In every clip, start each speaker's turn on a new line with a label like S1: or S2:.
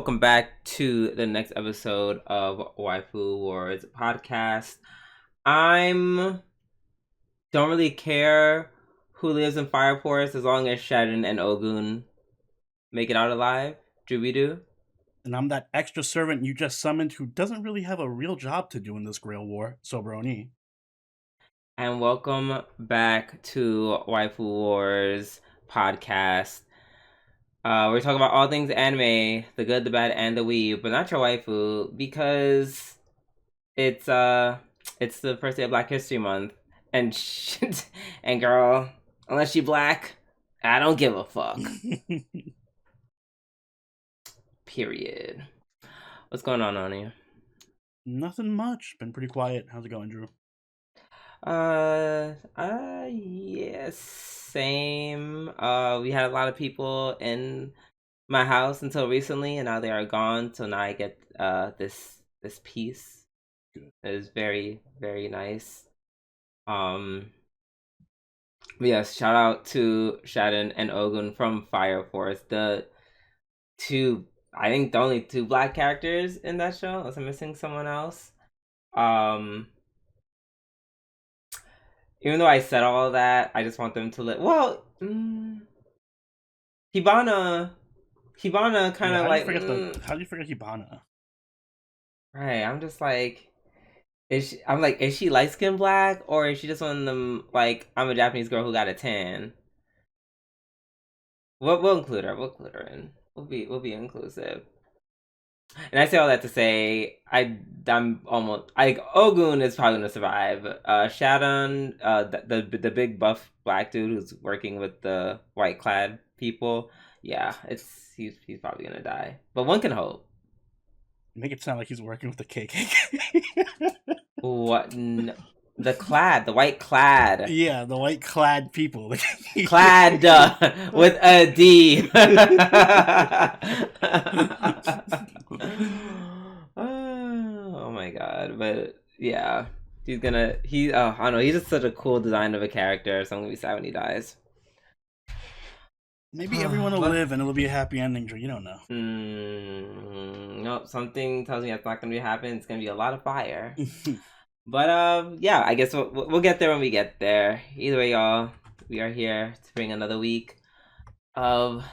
S1: welcome back to the next episode of Waifu Wars podcast. I'm don't really care who lives in Fire Forest as long as Shadon and Ogun make it out alive. Do we do?
S2: And I'm that extra servant you just summoned who doesn't really have a real job to do in this Grail War, Sobroni.
S1: And welcome back to Waifu Wars podcast. We're talking about all things anime, the good, the bad, and the weeb, but not your waifu, because it's the first day of Black History Month, and and girl, unless you black, I don't give a fuck. Period. What's going on, Oni?
S2: Nothing much. Been pretty quiet. How's it going, Drew?
S1: Yes, same. We had a lot of people in my house until recently, and now they are gone. So now I get this piece.
S2: Good.
S1: It is very, very nice. But yes, shout out to Shadon and Ogun from Fire Force. The only two black characters in that show, unless I'm missing someone else. Even though I said all of that, I just want them to live. Well, Hibana kind of like.
S2: How do you forget Hibana?
S1: Right, I'm just like, is she light skinned black, or is she just one of them like I'm a Japanese girl who got a tan? We'll include her. We'll include her in. We'll be inclusive. And I say all that to say I'm almost like Ogun is probably gonna survive. Shadon, the big buff black dude who's working with the white clad people, yeah, he's probably gonna die. But one can hope.
S2: Make it sound like he's working with the KKK.
S1: What? No. The white clad.
S2: Yeah, the white clad people.
S1: Clad with a D. Oh my god, but yeah, I don't know, he's just such a cool design of a character, so I'm gonna be sad when he dies.
S2: Maybe everyone will live and it'll be a happy ending, Drew. You don't know.
S1: Nope, something tells me that's not gonna happen. It's gonna be a lot of fire. But yeah, I guess we'll get there when we get there. Either way, y'all, we are here to bring another week of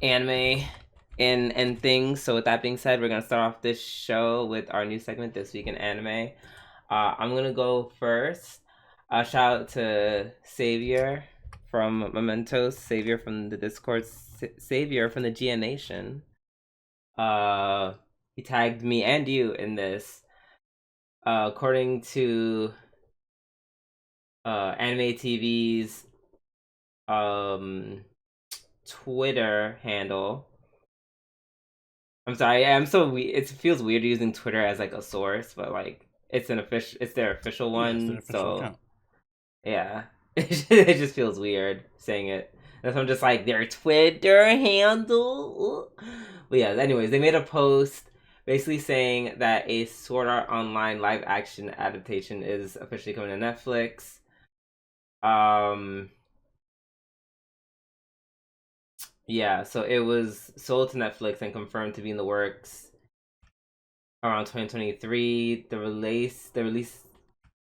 S1: anime and things. So with that being said, we're gonna start off this show with our new segment, This Week in Anime. I'm gonna go first. Shout out to Savior from Mementos, Savior from the Discord, Savior from the Gia Nation. He tagged me and you in this. According to Anime TV's Twitter handle. I'm sorry, I'm so it feels weird using Twitter as like a source, but like it's their official one, yeah, their official account. Yeah, it just feels weird saying it. And so I'm just like their Twitter handle. But yeah, anyways, they made a post basically saying that a Sword Art Online live action adaptation is officially coming to Netflix. Yeah, so it was sold to Netflix and confirmed to be in the works around 2023. The release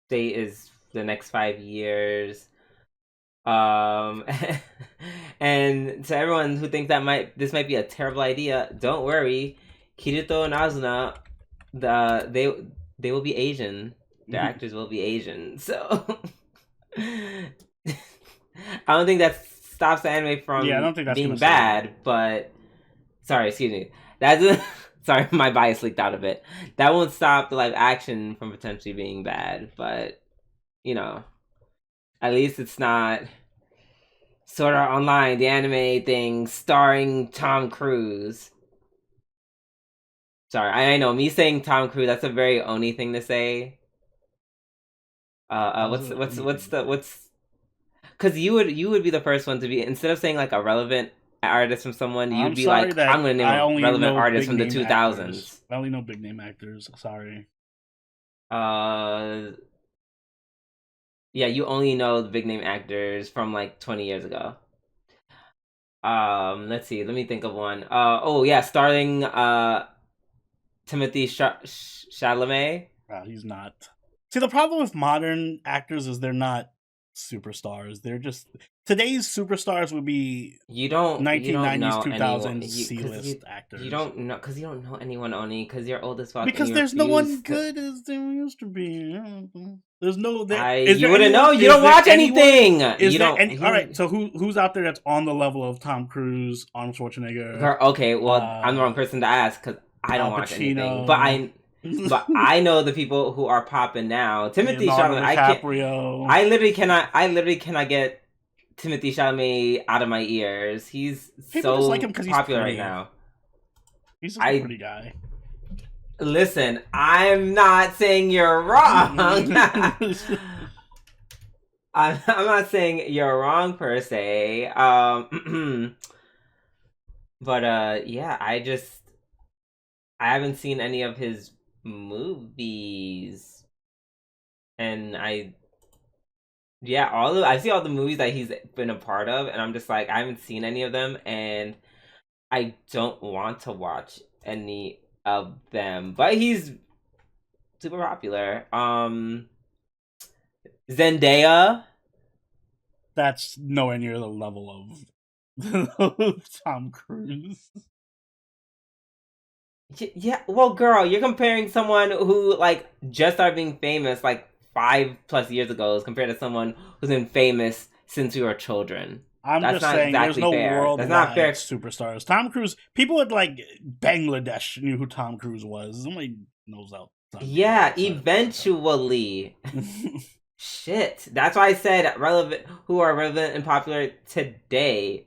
S1: date is the next 5 years. And to everyone who thinks this might be a terrible idea, don't worry. Kirito and Azuna, they will be Asian. The actors will be Asian. So I don't think that stops the anime from being bad, but excuse me. Sorry, my bias leaked out a bit. That won't stop the live action from potentially being bad, but you know, at least it's not Sword Art Online, the anime thing starring Tom Cruise. Sorry, I know me saying Tom Cruise, that's a very Oni thing to say. Because you would be the first one to be, instead of saying like a relevant artist from someone, you'd be like, I'm gonna name a relevant artist from the 2000s.
S2: I only know big name actors. Sorry.
S1: Yeah, you only know the big name actors from like 20 years ago. Let's see. Let me think of one. Oh yeah, starring Timothy Chalamet.
S2: He's not. See, the problem with modern actors is they're not superstars. They're just today's superstars would be
S1: You don't
S2: 1990s,
S1: know anyone
S2: 2000s C-list actors.
S1: You don't know because you don't know anyone, Oni, because you're old as fuck.
S2: Because
S1: and
S2: there's no one good as there used to be. There's no.
S1: You wouldn't know. You don't watch anything.
S2: Is there any? All right. So who's out there that's on the level of Tom Cruise, Arnold Schwarzenegger?
S1: Okay, well, I'm the wrong person to ask because I don't watch anything. But I know the people who are popping now. Timothy Chalamet. I literally cannot get Timothy Chalamet out of my ears. He's people so like him popular right now.
S2: He's a pretty guy.
S1: Listen, I'm not saying you're wrong. I'm not saying you're wrong per se. But yeah, I haven't seen any of his movies, and I see all the movies that he's been a part of, and I'm just like, I haven't seen any of them, and I don't want to watch any of them. But he's super popular. Zendaya.
S2: That's nowhere near the level of Tom Cruise.
S1: Yeah, well, girl, you're comparing someone who like just started being famous like 5+ years ago as compared to someone who's been famous since we were children.
S2: That's just saying exactly there's no fair. Worldwide That's not fair. Superstars. Tom Cruise, people at like Bangladesh knew who Tom Cruise was. Somebody knows that.
S1: Yeah, eventually. Shit. That's why I said relevant, who are relevant and popular today.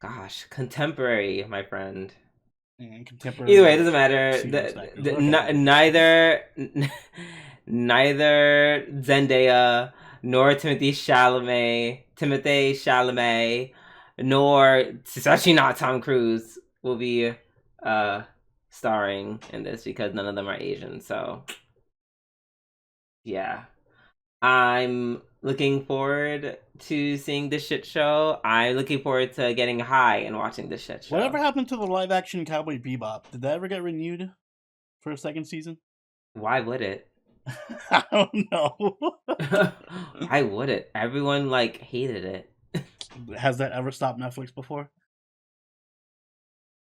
S1: Gosh, contemporary, my friend. Contemporary. Either way, it doesn't matter. Neither Zendaya nor Timothy Chalamet, nor especially not Tom Cruise will be starring in this because none of them are Asian. So yeah, I'm looking forward to seeing this shit show. I'm looking forward to getting high and watching this shit show.
S2: Whatever happened to the live-action Cowboy Bebop? Did that ever get renewed for a second season?
S1: Why would it?
S2: I don't know.
S1: Why would it? Everyone like hated it.
S2: Has that ever stopped Netflix before?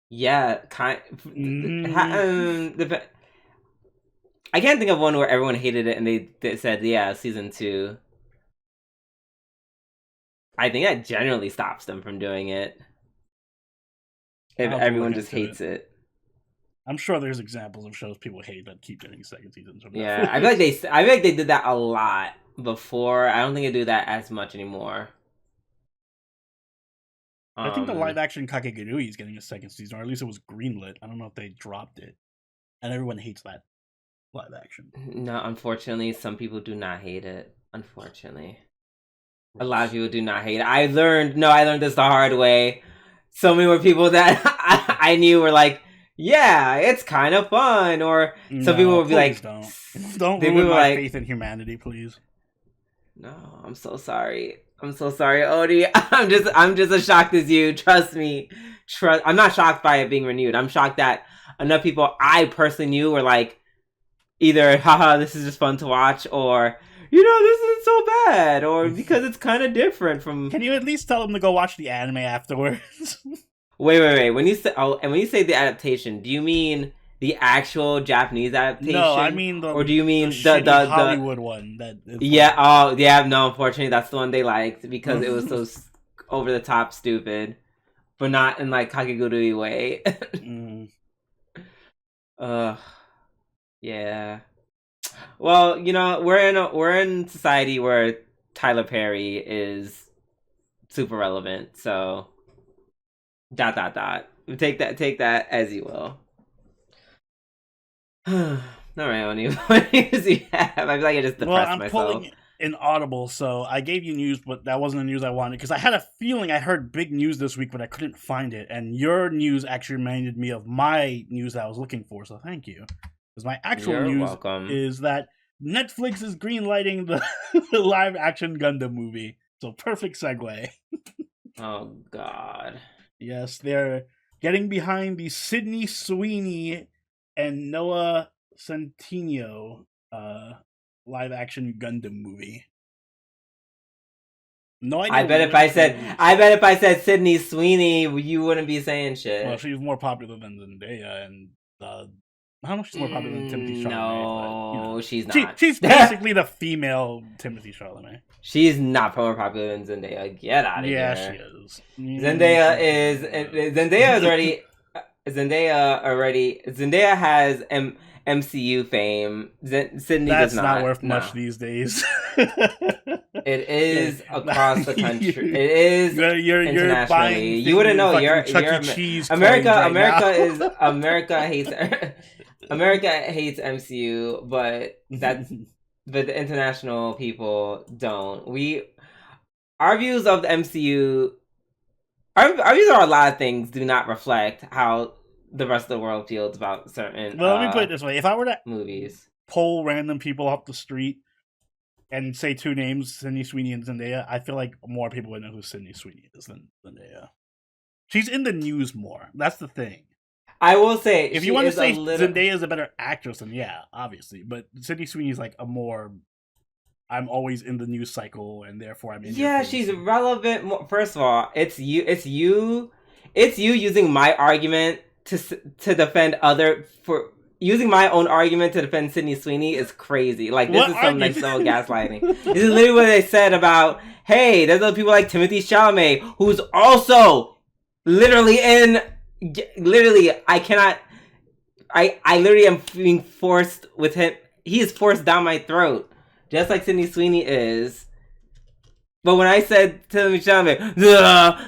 S1: Yeah, I can't think of one where everyone hated it and they said, yeah, season 2. I think that generally stops them from doing it. If everyone just hates it.
S2: I'm sure there's examples of shows people hate that keep getting second seasons.
S1: Yeah, I feel like they did that a lot before. I don't think they do that as much anymore.
S2: I think the live action Kakegurui is getting a second season, or at least it was greenlit. I don't know if they dropped it, and everyone hates that live action.
S1: No, unfortunately, some people do not hate it. Unfortunately, a lot of people do not hate it. I learned this the hard way. So many more people that I knew were like, yeah, it's kind of fun, or some people would be like,
S2: don't ruin my faith in humanity, please.
S1: No, I'm so sorry. I'm so sorry, Odie. I'm just as shocked as you. Trust me. I'm not shocked by it being renewed. I'm shocked that enough people I personally knew were like, either, haha, this is just fun to watch, or, this isn't so bad, or because it's kind of different from...
S2: Can you at least tell them to go watch the anime afterwards?
S1: Wait. When you say the adaptation, do you mean the actual Japanese adaptation?
S2: No, I mean
S1: or do you mean
S2: the Hollywood one?
S1: No, unfortunately, that's the one they liked because it was so over the top stupid, but not in like Kakegurui way. Yeah. Well, we're in society where Tyler Perry is super relevant, so ... Take that as you will. All right, Oni, what news do you have? I feel like I just depressed myself.
S2: I'm pulling an Audible, so I gave you news, but that wasn't the news I wanted, because I had a feeling I heard big news this week, but I couldn't find it, and your news actually reminded me of my news that I was looking for, so thank you. Because my actual news is that Netflix is greenlighting the live-action Gundam movie. So perfect segue.
S1: Oh God.
S2: Yes, they're getting behind the Sydney Sweeney and Noah Centineo live action Gundam movie. No idea.
S1: I bet if I said Sydney Sweeney, you wouldn't be saying shit.
S2: Well, she's more popular than Zendaya, and I don't know if she's more popular than Timothy Chalamet.
S1: No,
S2: but, you know.
S1: she's not.
S2: She's basically the female Timothy Chalamet.
S1: She's not more popular than Zendaya. Get out of here.
S2: Yeah, she is.
S1: Zendaya has MCU fame. Sydney
S2: That's
S1: does not.
S2: not worth much these days.
S1: It is across the country. It is
S2: you're
S1: internationally. You wouldn't know. You're America hates MCU, but the international people don't. Our views of the MCU, our views on a lot of things do not reflect how the rest of the world feels about certain.
S2: Well, let me put it this way: if I were to
S1: movies
S2: poll random people off the street and say two names, Sydney Sweeney and Zendaya, I feel like more people would know who Sydney Sweeney is than Zendaya. She's in the news more. That's the thing.
S1: I will say,
S2: if you want to say Zendaya is a better actress, then yeah, obviously. But Sydney Sweeney is like a more. I'm always in the news cycle, and therefore I'm in.
S1: Yeah, she's relevant. First of all, it's you using my argument to defend using my own argument to defend Sydney Sweeney is crazy. Like, this is some next level gaslighting. This is literally what they said about, hey, there's other people like Timothy Chalamet, who's also literally I literally am being forced with him. He is forced down my throat, just like Sydney Sweeney is. But when I said Timothy Chalamet,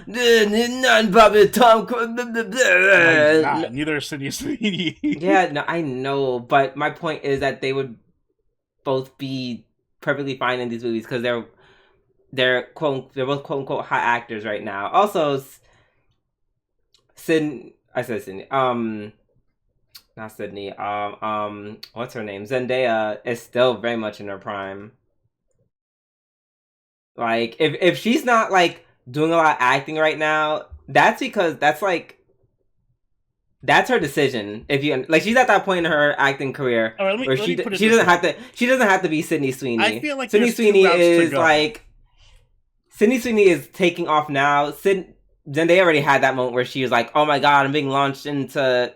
S1: non-popular Tom Cruise,
S2: neither is Sydney Sweeney.
S1: Yeah, no, I know, but my point is that they would both be perfectly fine in these movies because they're both quote unquote hot actors right now. Also, not Sydney. What's her name? Zendaya is still very much in her prime. Like, if she's not, like, doing a lot of acting right now, that's because that's her decision. If you, like, she's at that point in her acting career where she doesn't have to be Sydney Sweeney.
S2: I feel like
S1: Sydney Sweeney is taking off now. Zendaya already had that moment where she was like, oh my god, I'm being launched into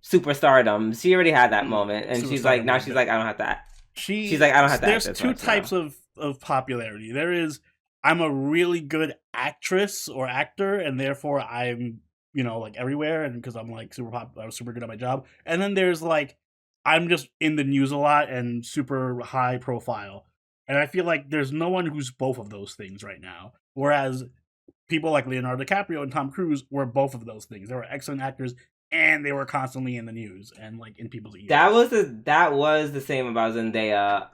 S1: superstardom. She already had that moment, and she's like, I don't have to act. She's like, I don't have to act.
S2: There's two types of popularity. There is, I'm a really good actress or actor, and therefore I'm, like everywhere, and because I'm like super good at my job. And then there's like, I'm just in the news a lot and super high profile. And I feel like there's no one who's both of those things right now. Whereas people like Leonardo DiCaprio and Tom Cruise were both of those things. They were excellent actors, and they were constantly in the news and like in people's ears.
S1: That was the same about Zendaya.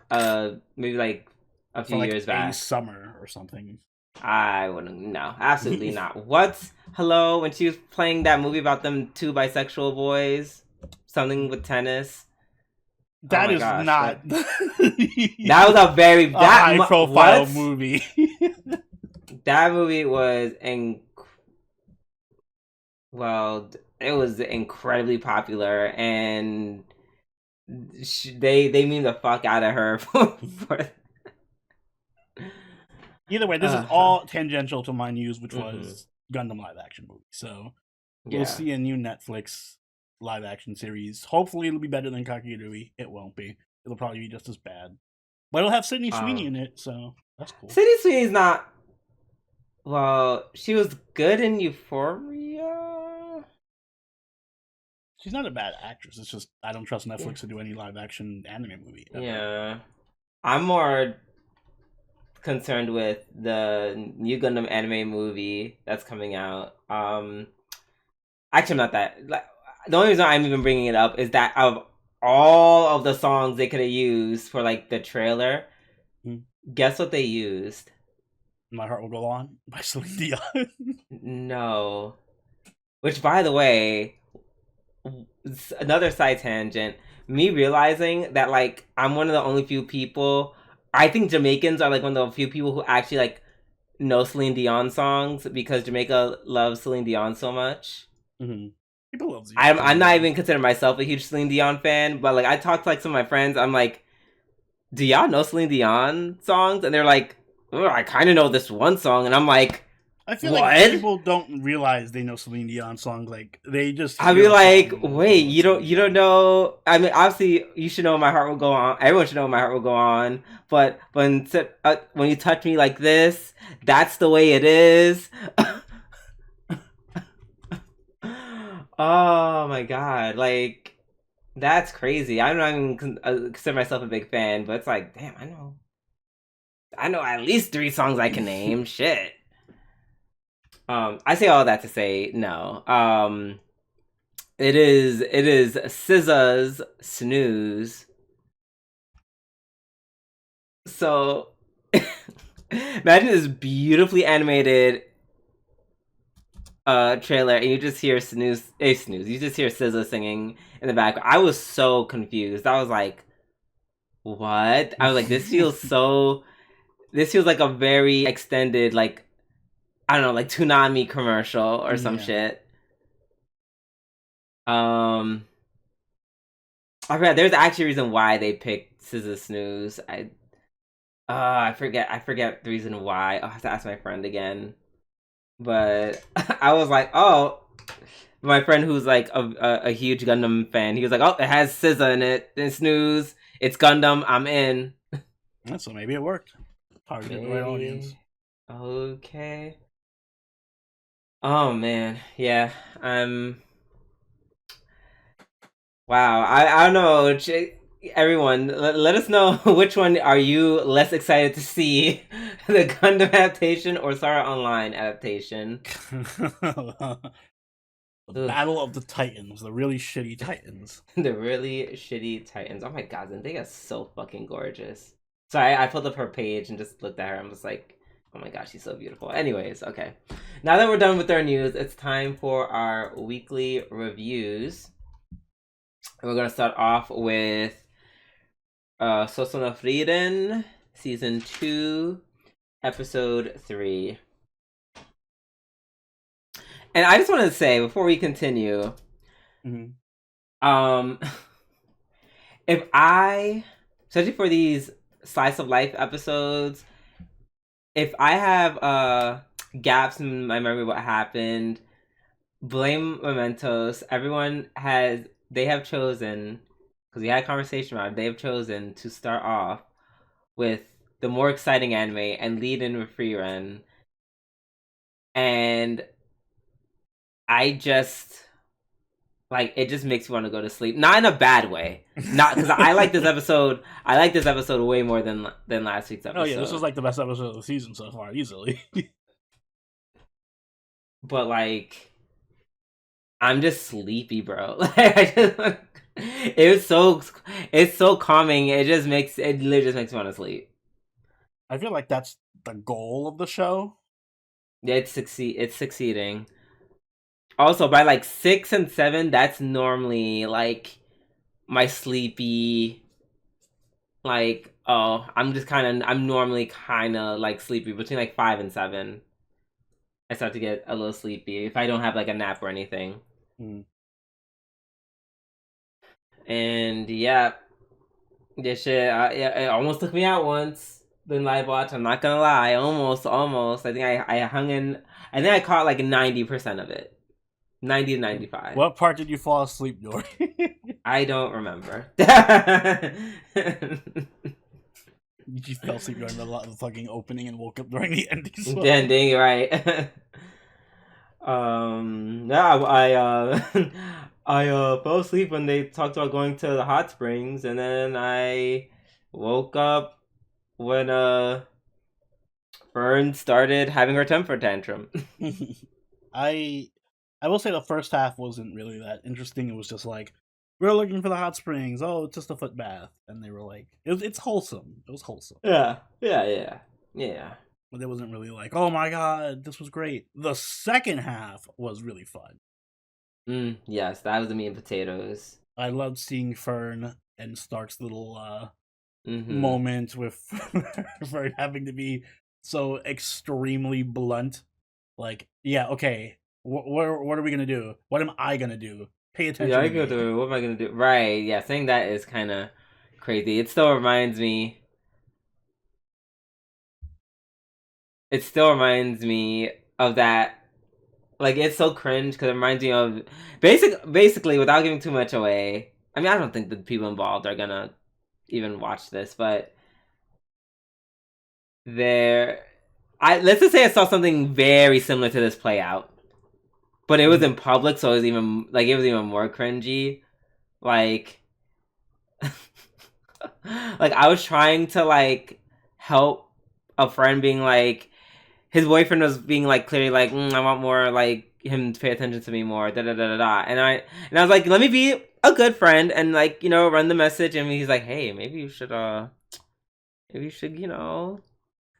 S1: Maybe like a few years back.
S2: A summer or something.
S1: I wouldn't. No, absolutely not. Hello, when she was playing that movie about them two bisexual boys, something with tennis.
S2: That is not.
S1: That was a very
S2: high profile movie.
S1: That movie was it was incredibly popular, and they memed the fuck out of her for
S2: Either way, this is all tangential to my news, which was Gundam live action movie. So we'll see a new Netflix live action series. Hopefully, it'll be better than Kakegurui. It won't be. It'll probably be just as bad. But it'll have Sydney Sweeney in it, so that's cool.
S1: Sydney Sweeney's not. Well, she was good in Euphoria.
S2: She's not a bad actress. It's just I don't trust Netflix to do any live action anime movie ever.
S1: Yeah, I'm more concerned with the new Gundam anime movie that's coming out. Actually, I'm not that. Like, the only reason I'm even bringing it up is that of all of the songs they could have used for like the trailer, guess what they used?
S2: My Heart Will Go On by Celine Dion.
S1: No. Which, by the way, another side tangent. Me realizing that, like, I'm one of the only few people. I think Jamaicans are, like, one of the few people who actually, like, no Celine Dion songs because Jamaica loves Celine Dion so much.
S2: Mm-hmm. People love
S1: I'm not even considering myself a huge Celine Dion fan, but like I talk to like some of my friends, I'm like, do y'all know Celine Dion songs? And they're like, oh, I kind of know this one song, and I'm like,
S2: I feel like
S1: what?
S2: people don't realize they know Celine Dion songs. Like they just
S1: I'd
S2: hear
S1: be
S2: a song
S1: like,
S2: and know
S1: wait,
S2: it's Celine
S1: you don't
S2: Dion.
S1: know? I mean, obviously, you should know My Heart Will Go On. Everyone should know My Heart Will Go On. But when you touch me like this, that's the way it is. Oh my god, like that's crazy. I'm not even consider myself a big fan, but it's like, damn, I know at least 3 songs I can name. Shit. I say all that to say no. It is SZA's Snooze. So imagine this beautifully animated trailer and you just hear snooze. You just hear SZA singing in the background. I was so confused. I was like, what? I was like, this feels like a very extended, like, I don't know, like Toonami commercial or some
S2: Yeah.
S1: shit. I forgot. There's actually a reason why they picked SZA Snooze. I forget the reason why. I'll have to ask my friend again. But I was like, oh, my friend who's like a huge Gundam fan. He was like, oh, it has SZA in it. And Snooze. It's Gundam. I'm in.
S2: Yeah, so maybe it worked. Targeted the right audience.
S1: Maybe. Okay. Oh man, yeah. Wow. I don't know. Everyone, let us know which one are you less excited to see, the Gundam adaptation or Sword Online adaptation.
S2: The
S1: Ugh.
S2: Battle of the Titans, the really shitty Titans.
S1: The really shitty Titans. Oh my god, Zendaya's so fucking gorgeous. So I pulled up her page and just looked at her. I'm just like, oh my gosh, she's so beautiful. Anyways, okay. Now that we're done with our news, it's time for our weekly reviews. And we're gonna start off with Sosono Frieren, Season 2, Episode 3. And I just want to say, before we continue,
S2: Mm-hmm.
S1: if I, especially for these slice of life episodes, if I have gaps in my memory of what happened, blame Mementos. They have chosen, because we had a conversation about it, they have chosen to start off with the more exciting anime and lead in with Frieren. And I just, like, it just makes me want to go to sleep. Not in a bad way. Not because I like this episode. I like this episode way more than last week's episode.
S2: Oh yeah, this was like the best episode of the season so far, easily.
S1: But like, I'm just sleepy, bro. It's so calming. It literally just makes me want to sleep.
S2: I feel like that's the goal of the show.
S1: Yeah, it's succeeding. Also, by like 6 and 7, that's normally like my sleepy, like, oh, I'm normally kind of like sleepy between like 5 and 7. I start to get a little sleepy if I don't have like a nap or anything. And yeah, this shit, it almost took me out once doing live watch. I'm not gonna lie, almost. I think I hung in. I think I caught like 90% of it, 90 to 95.
S2: What part did you fall asleep during?
S1: I don't remember.
S2: You fell asleep during the fucking opening and woke up during the ending.
S1: The ending, right? Yeah, I fell asleep when they talked about going to the hot springs, and then I woke up when Fern started having her temper tantrum.
S2: I will say the first half wasn't really that interesting. It was just like, we're looking for the hot springs. Oh, it's just a foot bath, and they were like, it's wholesome. It was wholesome.
S1: Yeah.
S2: But it wasn't really like, oh my god, this was great. The second half was really fun.
S1: Yes, that was the meat and potatoes.
S2: I loved seeing Fern and Stark's little
S1: Mm-hmm.
S2: moment with Fern having to be so extremely blunt. Like, yeah, okay, what are we gonna do? What am I gonna do? Pay
S1: Yeah,
S2: attention
S1: I
S2: to
S1: go
S2: me.
S1: through. What am I gonna do? Right? Yeah, saying that is kind of crazy. It still reminds me. It still reminds me of that. Like it's so cringe because it reminds me of basically without giving too much away. I mean, I don't think the people involved are gonna even watch this, but there, let's just say I saw something very similar to this play out, but it was in public, so it was even more cringy. Like, like I was trying to like help a friend being like his boyfriend was being like clearly like I want more like him to pay attention to me more da da da da da and I was like let me be a good friend and like run the message and he's like hey maybe you should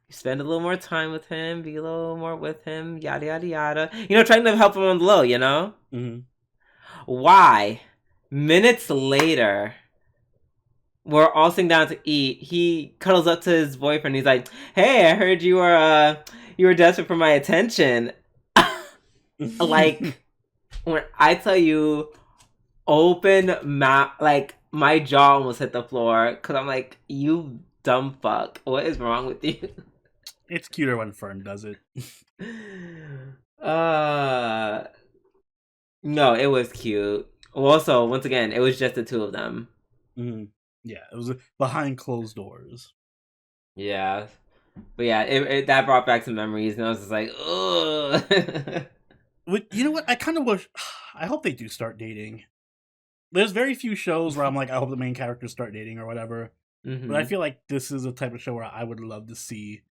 S1: spend a little more time with him be a little more with him yada yada yada trying to help him on the low
S2: Mm-hmm.
S1: why minutes later we're all sitting down to eat. He cuddles up to his boyfriend. He's like, "Hey, I heard you were desperate for my attention." Like when I tell you, open mouth, like my jaw almost hit the floor because I'm like, "You dumb fuck! What is wrong with you?"
S2: It's cuter when Fern does it.
S1: uh, no, it was cute. Also, once again, it was just the two of them.
S2: Mm-hmm. Yeah, it was behind closed doors.
S1: Yeah, but yeah, that brought back some memories, and I was just like, ugh.
S2: You know what? I kind of wish. I hope they do start dating. There's very few shows where I'm like, I hope the main characters start dating or whatever. But I feel like this is a type of show where I would love to see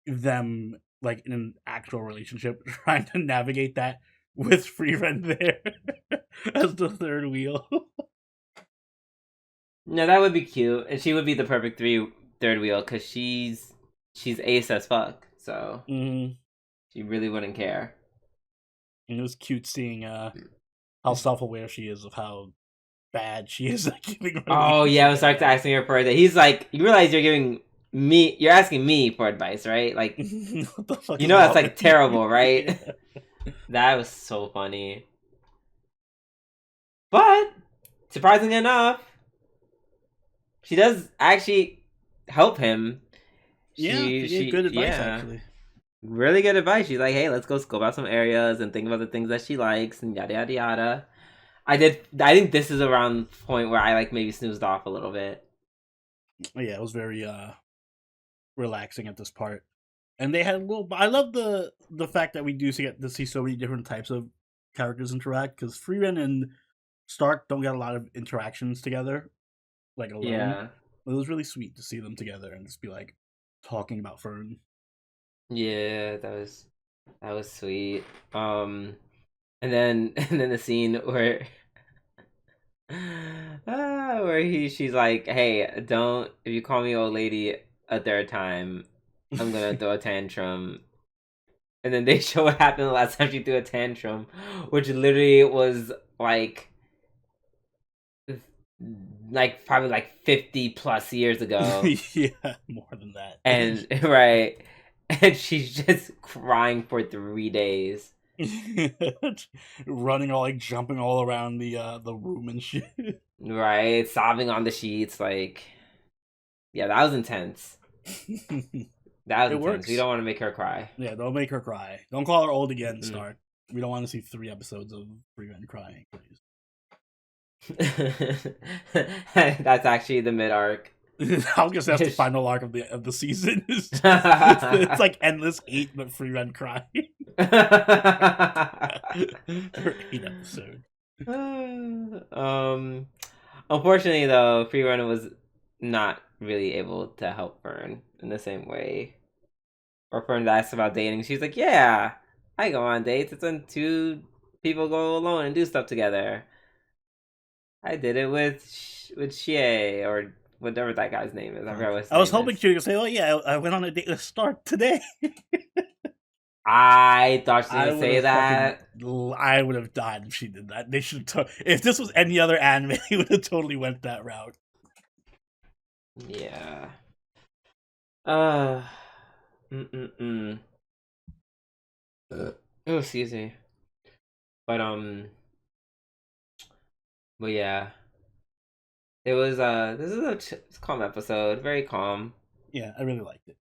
S2: them like in an actual relationship, trying to navigate that with Frieren there as the third wheel.
S1: No, that would be cute, and she would be the perfect third wheel because she's ace as fuck, so she really wouldn't care.
S2: And it was cute seeing how self-aware she is of how bad she is at giving.
S1: Oh yeah, I was starting to asking her for it. He's like, you realize you're asking me for advice, right? Like,
S2: what the fuck
S1: that's like
S2: with
S1: terrible,
S2: you?
S1: right?
S2: Yeah.
S1: That was so funny. But surprisingly enough, she does actually help him.
S2: Yeah, she gave good advice actually.
S1: Really good advice. She's like, hey, let's go scope out some areas and think about the things that she likes and yada yada yada. I think this is around the point where I like maybe snoozed off a little bit.
S2: Yeah, it was very relaxing at this part. And they had a little. I love the fact that we do get to see so many different types of characters interact, because Frieren and Stark don't get a lot of interactions together, like alone.
S1: Yeah.
S2: It was really sweet to see them together and just be like talking about Fern.
S1: Yeah, that was sweet. And then the scene where she's like, hey, don't if you call me old lady a third time, I'm gonna throw a tantrum. And then they show what happened the last time she threw a tantrum, which literally was probably like 50 plus years ago.
S2: Yeah, more than that.
S1: And right. And she's just crying for 3 days.
S2: Running all like jumping all around the room and shit.
S1: Right, sobbing on the sheets, like yeah, that was intense. That was intense.
S2: Works.
S1: We don't want to make her cry.
S2: Yeah, don't make her cry. Don't call her old again, Stark. We don't want to see 3 episodes of Frieren crying, please.
S1: That's actually the mid arc.
S2: I was gonna say that's the final arc of the season. It's like endless hate, but Frieren crying for 8 episodes.
S1: Unfortunately, though, Frieren was not really able to help Fern in the same way. Or Fern asked about dating. She's like, "Yeah, I go on dates. It's when 2 people go alone and do stuff together. I did it with Xie or whatever that guy's name is. I forgot what his name
S2: I was hoping
S1: is.
S2: she would say, "Oh yeah, I went on a date with Stark today."
S1: I thought she was gonna say that.
S2: I would have died if she did that. They should. If this was any other anime, they would have totally went that route.
S1: Yeah. Mm-mm-mm. Oh, excuse me. But but yeah, it was this is a calm episode, very calm.
S2: Yeah, I really liked it.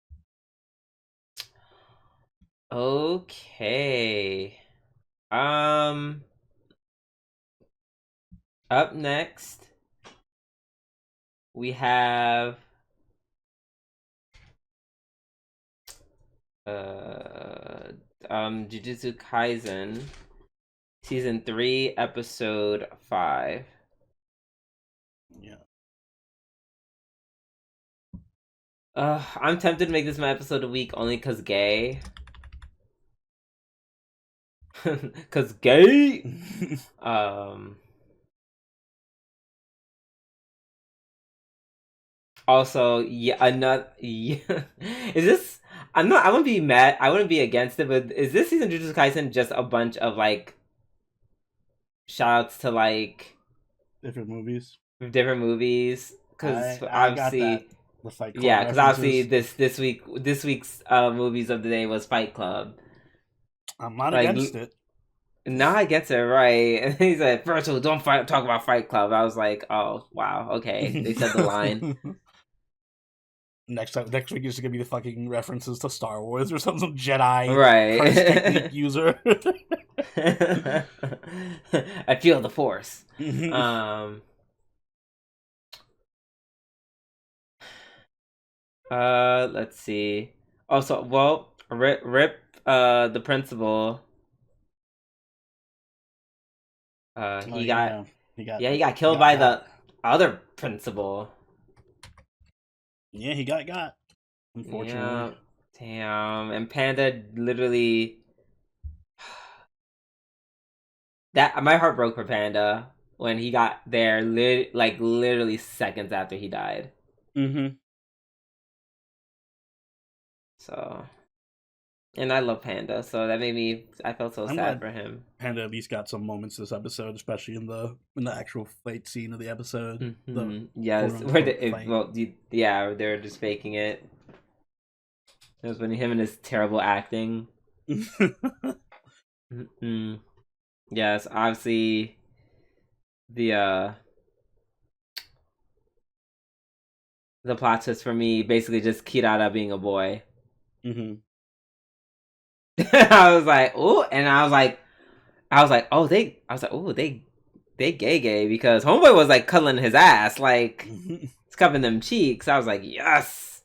S1: Okay. Um, up next we have uh Jujutsu Kaisen season 3 episode 5.
S2: Yeah.
S1: I'm tempted to make this my episode of the week only cause gay. Cause gay. Um. Also, yeah, another. Yeah. Is this? I'm not. I wouldn't be mad. I wouldn't be against it. But is this season of Jujutsu Kaisen just a bunch of like shoutouts to like
S2: Different movies.
S1: different movies? Because
S2: I got that.
S1: obviously,
S2: The Fight Club
S1: yeah. Because obviously,
S2: references.
S1: this week's movies of the day was Fight Club.
S2: I'm not
S1: Like
S2: against it.
S1: now I get it right. And he said, first of all, don't talk about Fight Club. I was like, oh wow, okay. They said the line.
S2: Next week is gonna be the fucking references to Star Wars or some Jedi curse technique
S1: Right.
S2: user.
S1: I feel the force. Let's see. Also, well, Rip the principal. He got
S2: Yeah,
S1: he got killed by the other principal.
S2: Yeah, he got. Unfortunately.
S1: Yeah. Damn. And Panda literally that my heart broke for Panda when he got there like literally seconds after he died.
S2: Mm-hmm.
S1: So, and I love Panda, so that made me. I felt so
S2: I'm
S1: sad
S2: glad
S1: for him.
S2: Panda at least got some moments this episode, especially in the actual fight scene of the episode.
S1: Mm-hmm.
S2: The
S1: Yes, where yeah, they're just faking it. It was when him and his terrible acting. Mm-hmm. Yes, obviously the plot twist for me basically just Kirara being a boy.
S2: Mm-hmm.
S1: I was like, oh, and I was like, oh, they gay because homeboy was like cuddling his ass, like it's cupping them cheeks. I was like, yes.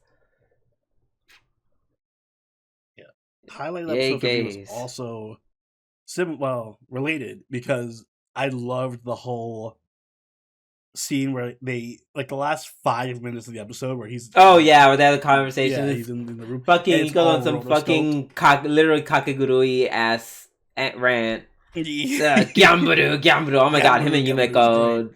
S2: Yeah. Highlight
S1: Yay,
S2: episode for me was
S1: gays.
S2: also related because I loved the whole scene where they like the last 5 minutes of the episode where he's
S1: where they had a conversation.
S2: Yeah, he's in the room.
S1: Fucking he goes on some fucking literally kakegurui ass rant. Gyamburu. Oh my god, him and Yumeko.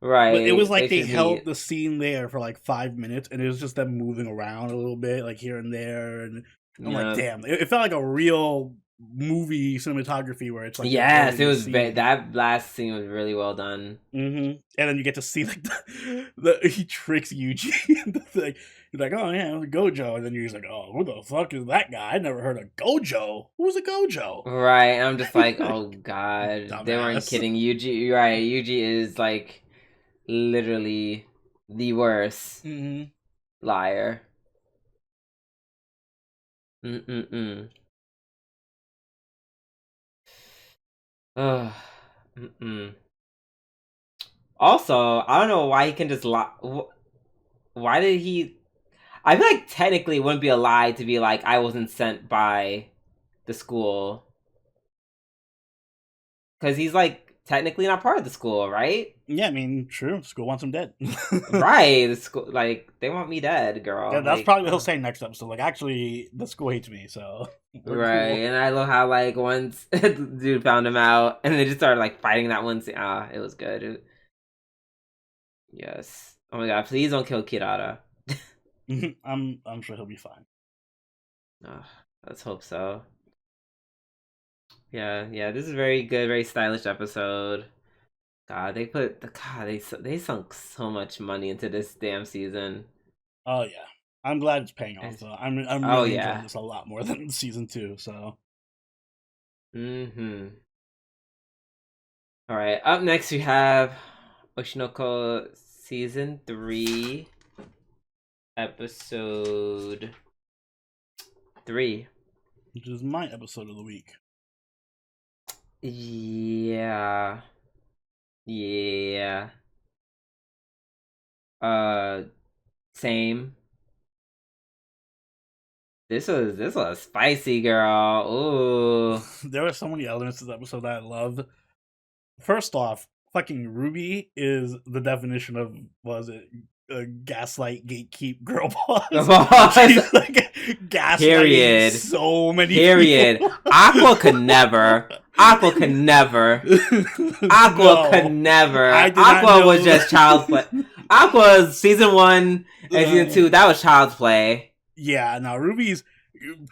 S1: Right.
S2: But it was like they held the scene there for like 5 minutes and it was just them moving around a little bit, like here and there, and I'm like, damn, it felt like a real movie cinematography where it's like,
S1: yes, it was that last scene was really well done.
S2: Mm-hmm. And then you get to see like he tricks Yuji into the thing. He's like, oh yeah, it was Gojo, and then he's like, oh, who the fuck is that guy? I never heard of Gojo. Who's a Gojo?
S1: Right, and I'm just like, oh god, they weren't kidding. Yuji, right? Yuji is like literally the worst liar. Mm-mm-mm. Mm-mm. Also, I don't know why he can just lie. Why did he? I feel like technically it wouldn't be a lie to be like I wasn't sent by the school, because he's like technically not part of the school, right?
S2: Yeah, I mean, true. School wants him dead.
S1: Right, the school, like they want me dead, girl.
S2: Yeah, that's probably what he'll say next episode. Like, actually, the school hates me, so
S1: right.
S2: Cool.
S1: And I love how like once dude found him out, and they just started like fighting that one scene. It was good. Yes. Oh my god! Please don't kill Kirara.
S2: I'm sure he'll be fine.
S1: Let's hope so. Yeah. This is very good, very stylish episode. God, they sunk so much money into this damn season.
S2: Oh yeah. I'm glad it's paying off,
S1: And-
S2: though. I'm
S1: oh
S2: really enjoying
S1: yeah.
S2: this a lot more than season 2. So
S1: Mm-hmm. All right. Up next, we have Oshinoko season 3, episode 3.
S2: which is my episode of the week.
S1: Yeah. Yeah. Same. This was spicy, girl. Ooh.
S2: There are so many elements to this episode that I love. First off, fucking Ruby is the definition of, was it, Gaslight, Gatekeep, Girlboss. She's like gaslighting so many people.
S1: Aqua could never. Aqua could never. Aqua could never. Aqua was just child's play. Aqua's season 1 and season 2, that was child's play.
S2: Yeah, now Ruby's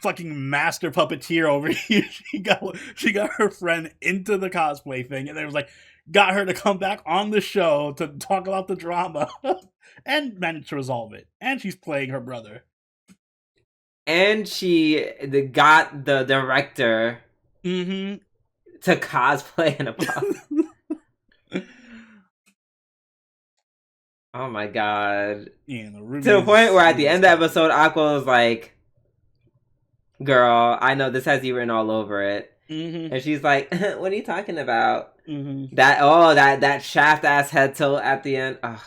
S2: fucking master puppeteer over here. She got her friend into the cosplay thing, and it was like, got her to come back on the show to talk about the drama, and managed to resolve it. And she's playing her brother.
S1: And she got the director
S2: to
S1: cosplay in a pop. Oh my god.
S2: Yeah,
S1: to the point where at the end of the episode, Aqua was like, girl, I know this has you written all over it. And she's like, what are you talking about? That shaft ass head tilt at the end. Ugh.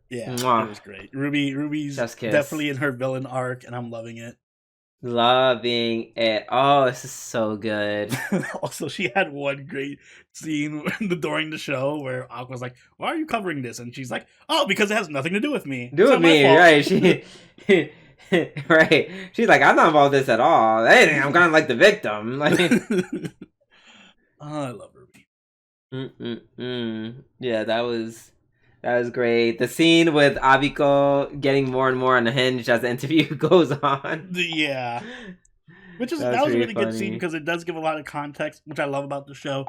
S2: Yeah, it was great. Ruby's definitely in her villain arc, and I'm loving it.
S1: Loving it. Oh, this is so good.
S2: Also, she had one great scene during the show where Aqua's like, why are you covering this? And she's like, oh, because it has nothing to do with me.
S1: Right. She right. She's like, I'm not involved in this at all. Hey, I'm kind of like the victim. Like,
S2: oh, I love Ruby.
S1: Yeah, that was great. The scene with Abiko getting more and more unhinged as the interview goes on.
S2: Yeah. That was a really good scene because it does give a lot of context, which I love about the show.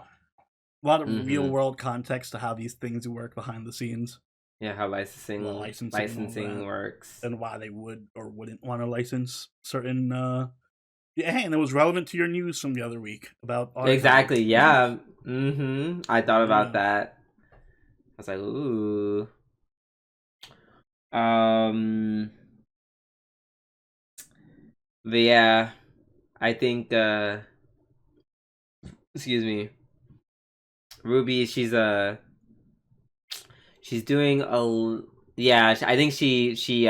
S2: A lot of real world context to how these things work behind the scenes.
S1: Yeah, how licensing works.
S2: And why they would or wouldn't want to license certain and it was relevant to your news from the other week about
S1: exactly, yeah. I thought about that. I was like, ooh. But yeah, I think excuse me. Ruby, she's doing I think she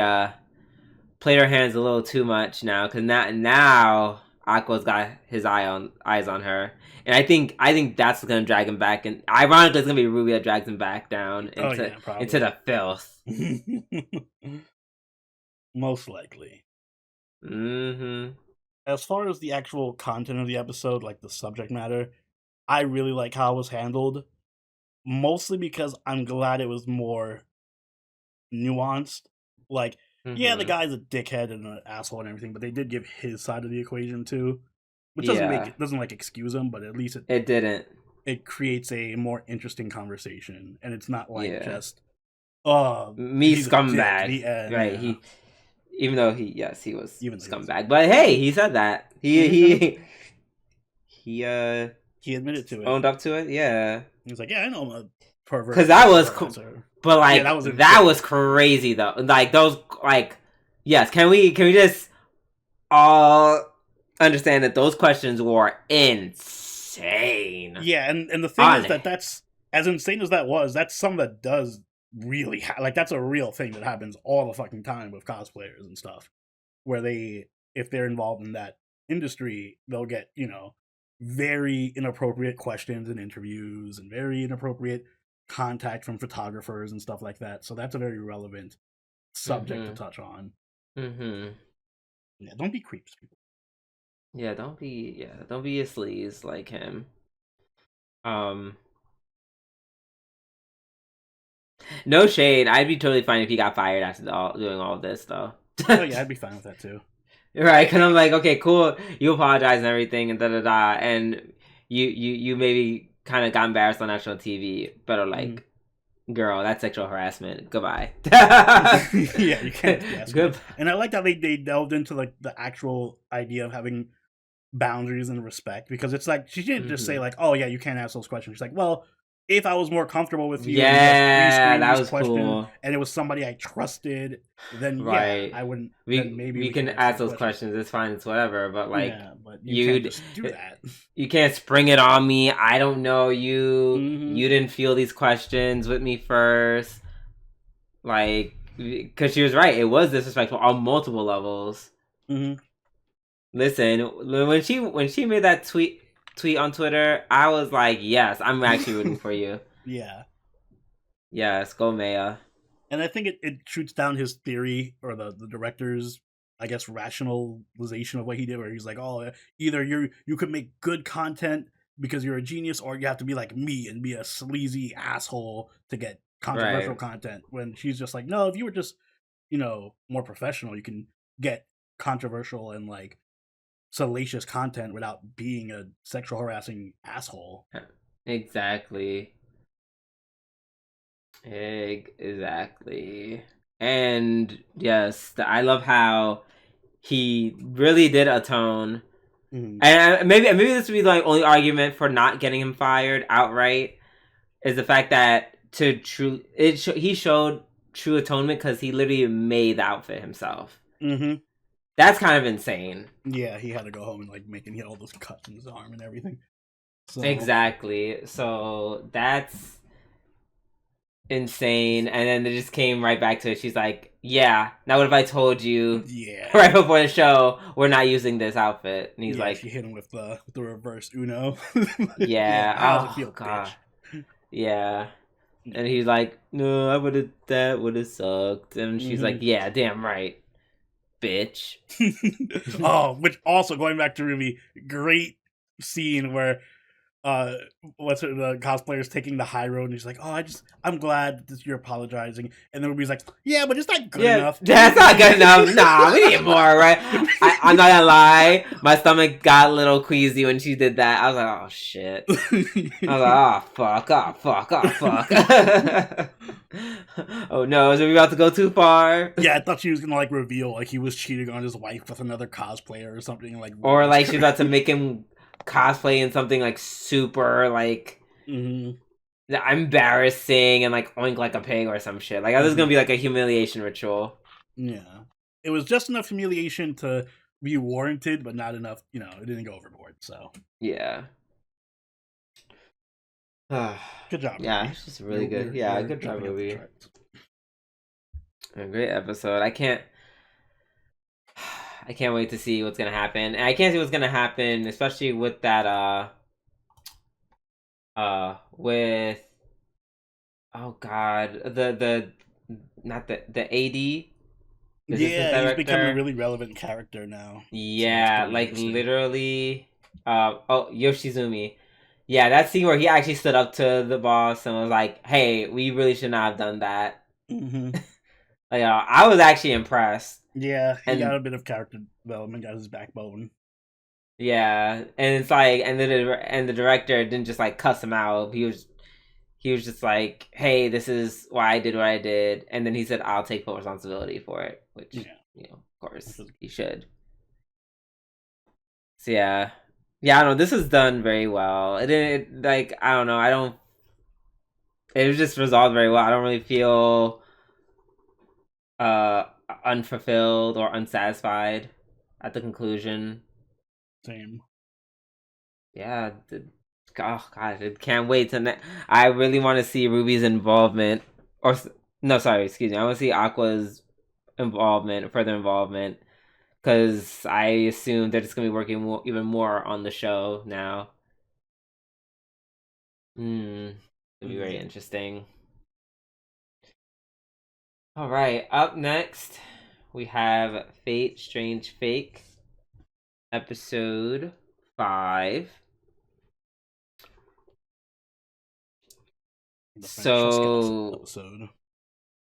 S1: played her hands a little too much now, because now Aqua's got his eyes on her, and I think that's gonna drag him back, and ironically it's gonna be Ruby that drags him back down into the filth.
S2: Most likely. As far as the actual content of the episode, like the subject matter, I really like how it was handled. Mostly because I'm glad it was more nuanced. Like, yeah, the guy's a dickhead and an asshole and everything, but they did give his side of the equation too, which doesn't like excuse him, but at least it didn't. It creates a more interesting conversation, and it's not like just
S1: me scumbag, right? Yeah. Even though he was scumbag, but hey, he said that he
S2: admitted to it,
S1: owned up to it. Yeah.
S2: He was like, yeah, I know I'm a pervert.
S1: Because that was but like, that was crazy though. Like, those, like, yes, can we just all understand that those questions were insane?
S2: Yeah, and the thing is that that's, as insane as that was, that's something that does really, like, that's a real thing that happens all the fucking time with cosplayers and stuff. Where if they're involved in that industry, they'll get, very inappropriate questions in interviews and very inappropriate contact from photographers and stuff like that. So that's a very relevant subject to touch on. Yeah, don't be creeps, people.
S1: Yeah, don't be a sleaze like him. No shade. I'd be totally fine if he got fired after doing all of this, though.
S2: Oh yeah, I'd be fine with that too.
S1: Right, because I'm like, okay, cool, you apologize and everything, and and you maybe kind of got embarrassed on national TV, but like, girl, that's sexual harassment. Goodbye.
S2: Yeah, you can't ask
S1: Good.
S2: And I like how they delved into like the actual idea of having boundaries and respect, because it's like she didn't just say like, oh yeah, you can't ask those questions. She's like, well, if I was more comfortable with you and you had
S1: Yeah,
S2: pre-screened
S1: that
S2: these
S1: was
S2: questions
S1: cool.
S2: and it was somebody I trusted, then yeah,
S1: Right.
S2: I wouldn't. Then
S1: We
S2: maybe
S1: we
S2: we
S1: can
S2: can ask
S1: ask
S2: those
S1: those
S2: questions.
S1: questions. It's fine. It's whatever. But like,
S2: Yeah, but you can't
S1: you'd
S2: just do that.
S1: you can't spring it on me. I don't know you.
S2: Mm-hmm.
S1: You didn't feel these questions with me first. Like, because she was right. It was disrespectful on multiple levels.
S2: Mm-hmm.
S1: Listen, when she made that tweet on Twitter, I was like, yes, I'm actually rooting for you.
S2: Yeah.
S1: Yes, go Maya.
S2: And I think it shoots down his theory, or the director's, I guess, rationalization of what he did, where he's like, oh, either you could make good content because you're a genius, or you have to be like me and be a sleazy asshole to get controversial
S1: Right.
S2: content. When she's just like, no, if you were just, more professional, you can get controversial and like salacious content without being a sexual harassing asshole.
S1: Exactly. Exactly. And yes, I love how he really did atone.
S2: Mm-hmm.
S1: And maybe this would be the only argument for not getting him fired outright, is the fact that he showed true atonement because he literally made the outfit himself.
S2: Mm-hmm.
S1: That's kind of insane.
S2: Yeah, he had to go home and like he had all those cuts in his arm and everything. So.
S1: Exactly. So that's insane. And then they just came right back to it. She's like, yeah, now what if I told you right before the show we're not using this outfit? And he's like,
S2: she hit him with the reverse Uno.
S1: Yeah.
S2: How's it feel,
S1: God.
S2: bitch?
S1: Yeah. And he's like, no, that would have sucked. And she's like, yeah, damn right, bitch.
S2: Oh, which also, going back to Ruby, great scene where the cosplayer's taking the high road and he's like, oh, I'm glad that you're apologizing, and then Ruby's like, yeah, but it's not good enough.
S1: That's not good enough. Nah, we need more, right? I'm not gonna lie, my stomach got a little queasy when she did that. I was like, oh shit. I was like, oh fuck. Oh no, is we about to go too far?
S2: Yeah, I thought she was gonna like reveal like he was cheating on his wife with another cosplayer or something, like,
S1: or like she's about to make him cosplay in something like super like embarrassing and like oink like a pig or some shit. Like, this is gonna be like a humiliation ritual.
S2: Yeah, it was just enough humiliation to be warranted, but not enough. It didn't go overboard. So
S1: yeah.
S2: Good job.
S1: Yeah, it's just really good. Yeah, good job, movie. A great episode. I can't wait to see what's gonna happen. And I can't see what's gonna happen, especially with that with, oh god, the not the AD.
S2: Yeah, he's become a really relevant character now.
S1: Yeah, so like literally Yoshizumi. Yeah, that scene where he actually stood up to the boss and was like, hey, we really should not have done that. Like, I was actually impressed.
S2: Yeah, he got a bit of character development, got his backbone.
S1: Yeah, and it's like, and the director didn't just like cuss him out. He was just like, hey, this is why I did what I did, and then he said, I'll take full responsibility for it, which of course he should. So yeah, I don't know. This was done very well. It didn't, like, I don't know. It was just resolved very well. I don't really feel unfulfilled or unsatisfied at the conclusion.
S2: Same.
S1: Yeah. Oh god, I can't wait to. I really want to see Ruby's involvement, or no, sorry, excuse me. I want to see Aqua's further involvement, because I assume they're just gonna be working even more on the show now. It'll be very interesting. All right, up next we have Fate Strange Fake, episode 5. So
S2: episode.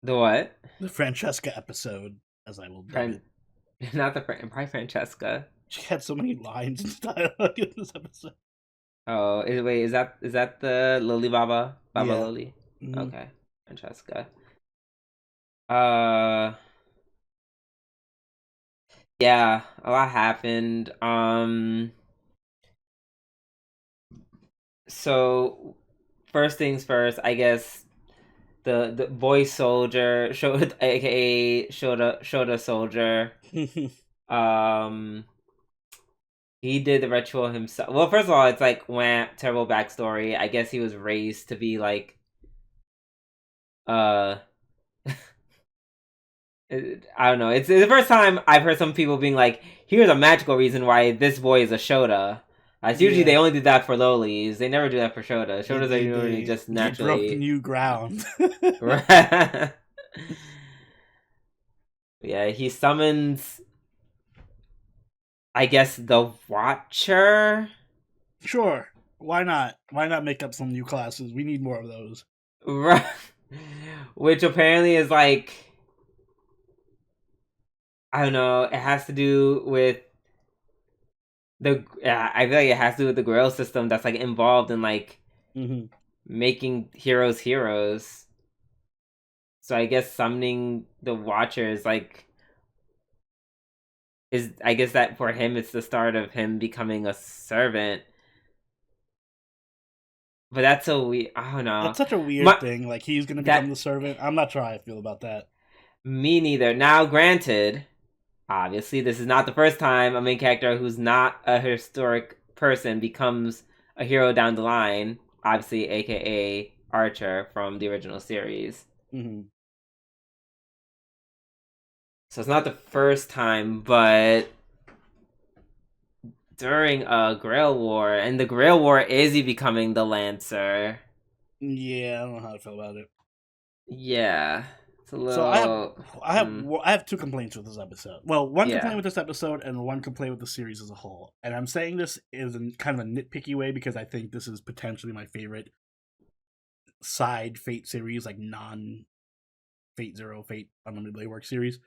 S1: The what?
S2: The Francesca episode, as I will dub it.
S1: Not probably Francesca.
S2: She had so many lines and dialogue in this episode.
S1: Oh, is that the Lily Baba? Lily?
S2: Mm-hmm.
S1: Okay. Francesca. Uh, yeah, a lot happened. So first things first, I guess the boy soldier showed, aka Shota soldier. Um, he did the ritual himself. Well, first of all, it's like wham, terrible backstory. I guess he was raised to be like uh I don't know. It's the first time I've heard some people being like, "Here's a magical reason why this boy is a Shota." As usually they
S2: Yeah,
S1: only do that for lolis. They never do that for Shota. Shotas are usually just
S2: they broke
S1: naturally.
S2: new ground.
S1: Yeah, he summons, I guess, the Watcher.
S2: Sure, why not? Why not make up some new classes? We need more of those.
S1: Right. Which apparently is like, I don't know. It has to do with the. I feel like it has to do with the Grail system that's like involved in like
S2: Mm-hmm.
S1: making heroes heroes. So I guess summoning the Watcher is like, is, I guess that for him it's the start of him becoming a servant. But that's so weird. I don't know.
S2: That's such a weird
S1: My,
S2: thing. Like he's gonna become
S1: that
S2: the servant. I'm not sure how I feel about that.
S1: Me neither. Now, granted, obviously this is not the first time a main character who's not a historic person becomes a hero down the line. Obviously, aka Archer from the original series.
S2: Mm-hmm.
S1: So it's not the first time, but during a Grail War, and the Grail War is he becoming the Lancer.
S2: Yeah, I don't know how I feel about it.
S1: Yeah, it's a
S2: So
S1: little.
S2: I have two complaints with this episode. Well, one complaint
S1: Yeah.
S2: with this episode and one complaint with the series as a whole. And I'm saying this is in kind of a nitpicky way because I think this is potentially my favorite side Fate series, like non Fate Zero, Fate Unlimited Blade Work series.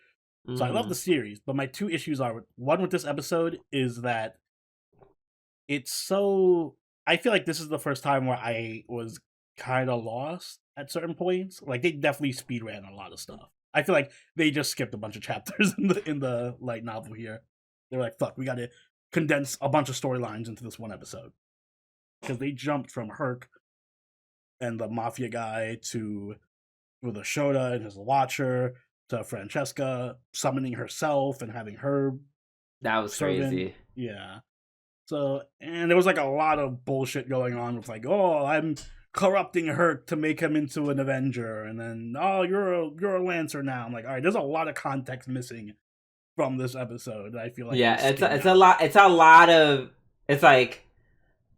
S2: So I love
S1: Mm-hmm.
S2: the series, but my two issues are one with this episode is that it's so. I feel like this is the first time where I was kind of lost at certain points. Like they definitely speed ran a lot of stuff. I feel like they just skipped a bunch of chapters in the light novel here. They were like, "Fuck, we got to condense a bunch of storylines into this one episode," because they jumped from Herc and the mafia guy to with a Shota and his Watcher to Francesca summoning herself and having her
S1: That was
S2: servant.
S1: crazy.
S2: Yeah. So, and there was like a lot of bullshit going on with like, oh, I'm corrupting Herc to make him into an Avenger, and then oh, you're a Lancer now. I'm like, all right, there's a lot of context missing from this episode. I feel like they
S1: Yeah,
S2: skimmed
S1: it's a
S2: out.
S1: lot. It's a lot of. It's like,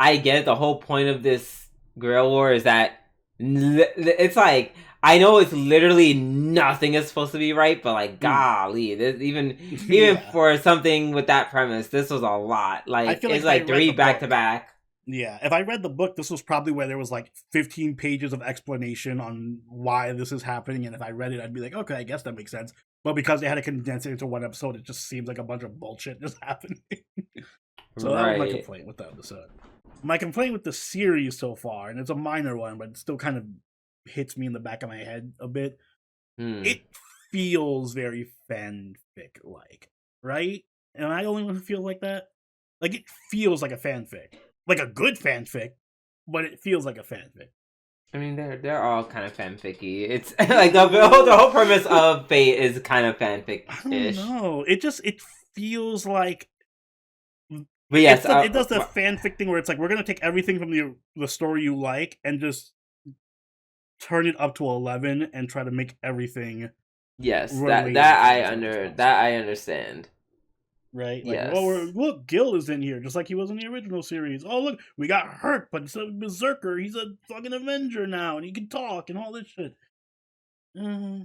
S1: I get it. The whole point of this Grail War is that it's like, I know it's literally nothing is supposed to be right, but like golly, this, even
S2: Yeah,
S1: for something with that premise, this was a lot.
S2: I
S1: Like
S2: feel like
S1: it's
S2: if I
S1: like
S2: read
S1: three
S2: the
S1: back to
S2: book,
S1: back.
S2: yeah, if I read the book, this was probably where there was like 15 pages of explanation on why this is happening, and if I read it, I'd be like, okay, I guess that makes sense. But because they had to condense it into one episode, it just seems like a bunch of bullshit just happening. So that was my
S1: Right.
S2: complaint with the episode. My complaint with the series so far, and it's a minor one, but it still kind of hits me in the back of my head a bit.
S1: Hmm.
S2: It feels very fanfic like, right? And I only want to feel like that. Like it feels like a fanfic, like a good fanfic, but it feels like a fanfic.
S1: I mean, they're all kind of fanficky. It's like the whole premise of Fate is kind of fanfic
S2: I don't
S1: ish.
S2: know. It feels like
S1: But yes,
S2: it does the fanfic thing where it's like we're gonna take everything from the story you like and just turn it up to 11 and try to make everything
S1: yes,
S2: related to it as much as
S1: that
S2: possible.
S1: I understand.
S2: Right? Like, oh,
S1: Yes.
S2: look, Gil is in here, just like he was in the original series. Oh, look, we got Herc, but instead of Berserker, he's a fucking Avenger now, and he can talk and all this shit. Uh,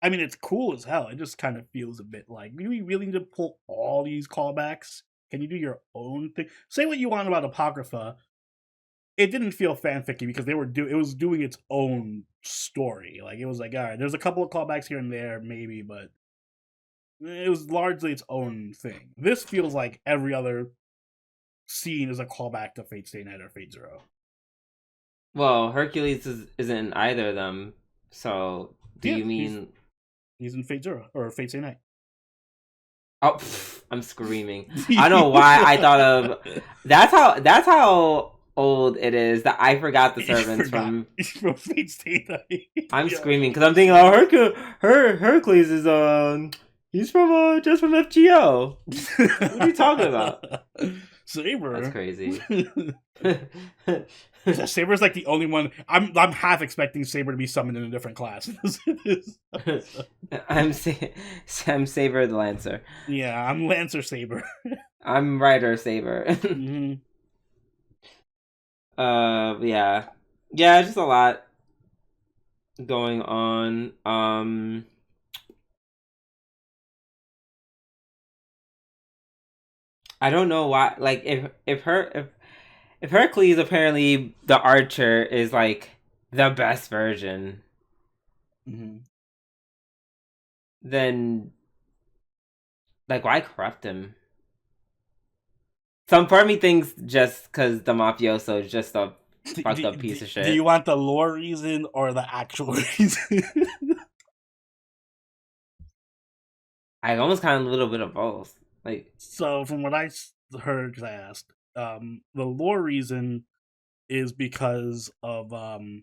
S2: I mean, it's cool as hell. It just kind of feels a bit like, do we really need to pull all these callbacks? Can you do your own thing? Say what you want about Apocrypha. It didn't feel fanficky because it was doing its own story. Like it was like, all right, there's a couple of callbacks here and there, maybe, but it was largely its own thing. This feels like every other scene is a callback to Fate Stay Night or Fate Zero.
S1: Well, Hercules isn't in either of them. So, do
S2: Yeah,
S1: you mean?
S2: he's in Fate Zero or Fate Stay Night.
S1: Oh, I'm screaming. I don't know why I thought of. That's how old it is that I forgot the
S2: You
S1: servants
S2: forgot.
S1: from.
S2: From Fate Stay Night.
S1: I'm
S2: Yeah.
S1: screaming because I'm thinking, oh, Hercules is he's from just from FGO. What are you talking about?
S2: Saber.
S1: That's crazy.
S2: Saber's like the only one. I'm half expecting Saber to be summoned in a different class.
S1: I'm Saber the Lancer.
S2: Yeah, I'm Lancer Saber.
S1: I'm Rider Saber.
S2: Mm-hmm.
S1: Yeah, yeah, just a lot going on. I don't know why. Like, if Hercules apparently the archer is like the best version,
S2: Mm-hmm.
S1: then like why corrupt him? Some part of me thinks just because the mafioso is just a fucked up piece of shit.
S2: Do you want the lore reason or the actual reason?
S1: I almost kind of a little bit of both. Like,
S2: so from what I heard, because I asked, the lore reason is because of the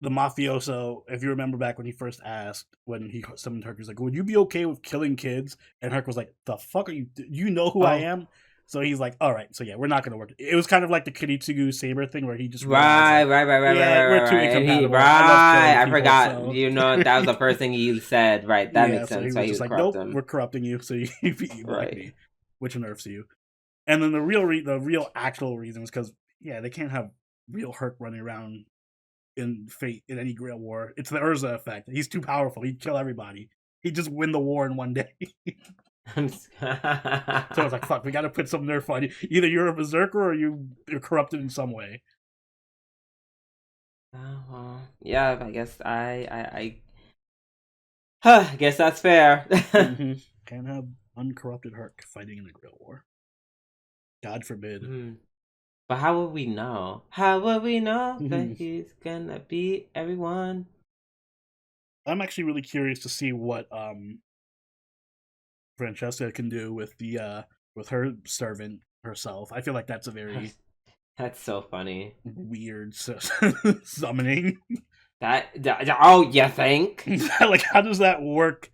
S2: mafioso. If you remember back when he first asked, when he summoned Herc, he was like, "Would you be okay with killing kids?" And Herc was like, "The fuck are you? You know who I am?" So he's like, "All right, so yeah, we're not gonna work." It was kind of like the Kiritsugu Saber thing, where he just
S1: right.
S2: we're too incompatible.
S1: I
S2: people,
S1: forgot.
S2: so.
S1: You know, that was the first thing he said. Right, that makes sense.
S2: So he
S1: Why
S2: was
S1: he
S2: just
S1: would
S2: like,
S1: corrupt
S2: "Nope,
S1: him.
S2: we're corrupting you, so you like
S1: Right.
S2: me," which nerfs you. And then the real actual reason was because they can't have real Herc running around in Fate in any Grail war. It's the Urza effect. He's too powerful. He'd kill everybody. He'd just win the war in one day. So I was like, fuck, we gotta put some nerf on you. Either you're a berserker or you're corrupted in some way.
S1: Yeah, I guess I guess that's fair.
S2: Mm-hmm. Can't have uncorrupted Herc fighting in the Grail war. God forbid.
S1: But how would we know? How would we know that he's gonna beat everyone?
S2: I'm actually really curious to see what Francesca can do with her servant herself. I feel like that's a very
S1: that's so funny.
S2: Weird summoning.
S1: Oh, you think?
S2: Like, how does that work?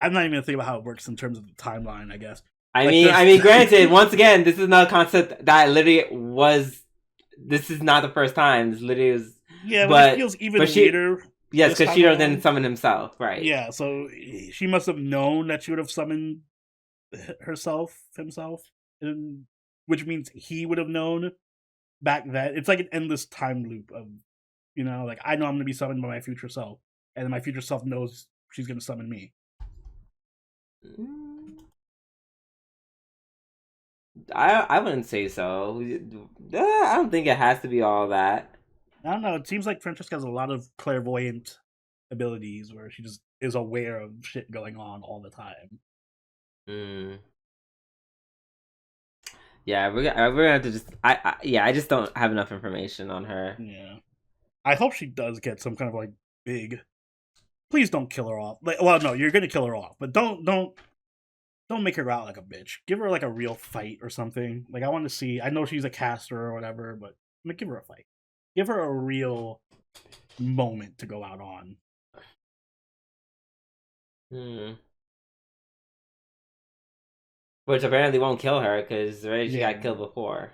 S2: I'm not even gonna think about how it works in terms of the timeline, I guess.
S1: I mean, granted, once again, this is not a concept that literally was. This is not the first time. This literally was.
S2: Yeah, but it feels even weirder.
S1: Yes, because Shido didn't summon himself, right?
S2: Yeah, so she must have known that she would have summoned himself, which means he would have known back then. It's like an endless time loop of, like, I know I'm going to be summoned by my future self, and then my future self knows she's going to summon me.
S1: I wouldn't say so. I don't think it has to be all that.
S2: I don't know. It seems like Francesca has a lot of clairvoyant abilities where she just is aware of shit going on all the time.
S1: Yeah, we're gonna have to just. I just don't have enough information on her.
S2: Yeah, I hope she does get some kind of like big. Please don't kill her off. Like, well, no, you're gonna kill her off, but don't make her out like a bitch. Give her like a real fight or something. Like, I want to see. I know she's a caster or whatever, but give her a fight. Give her a real moment to go out on.
S1: Which apparently won't kill her because she got killed before.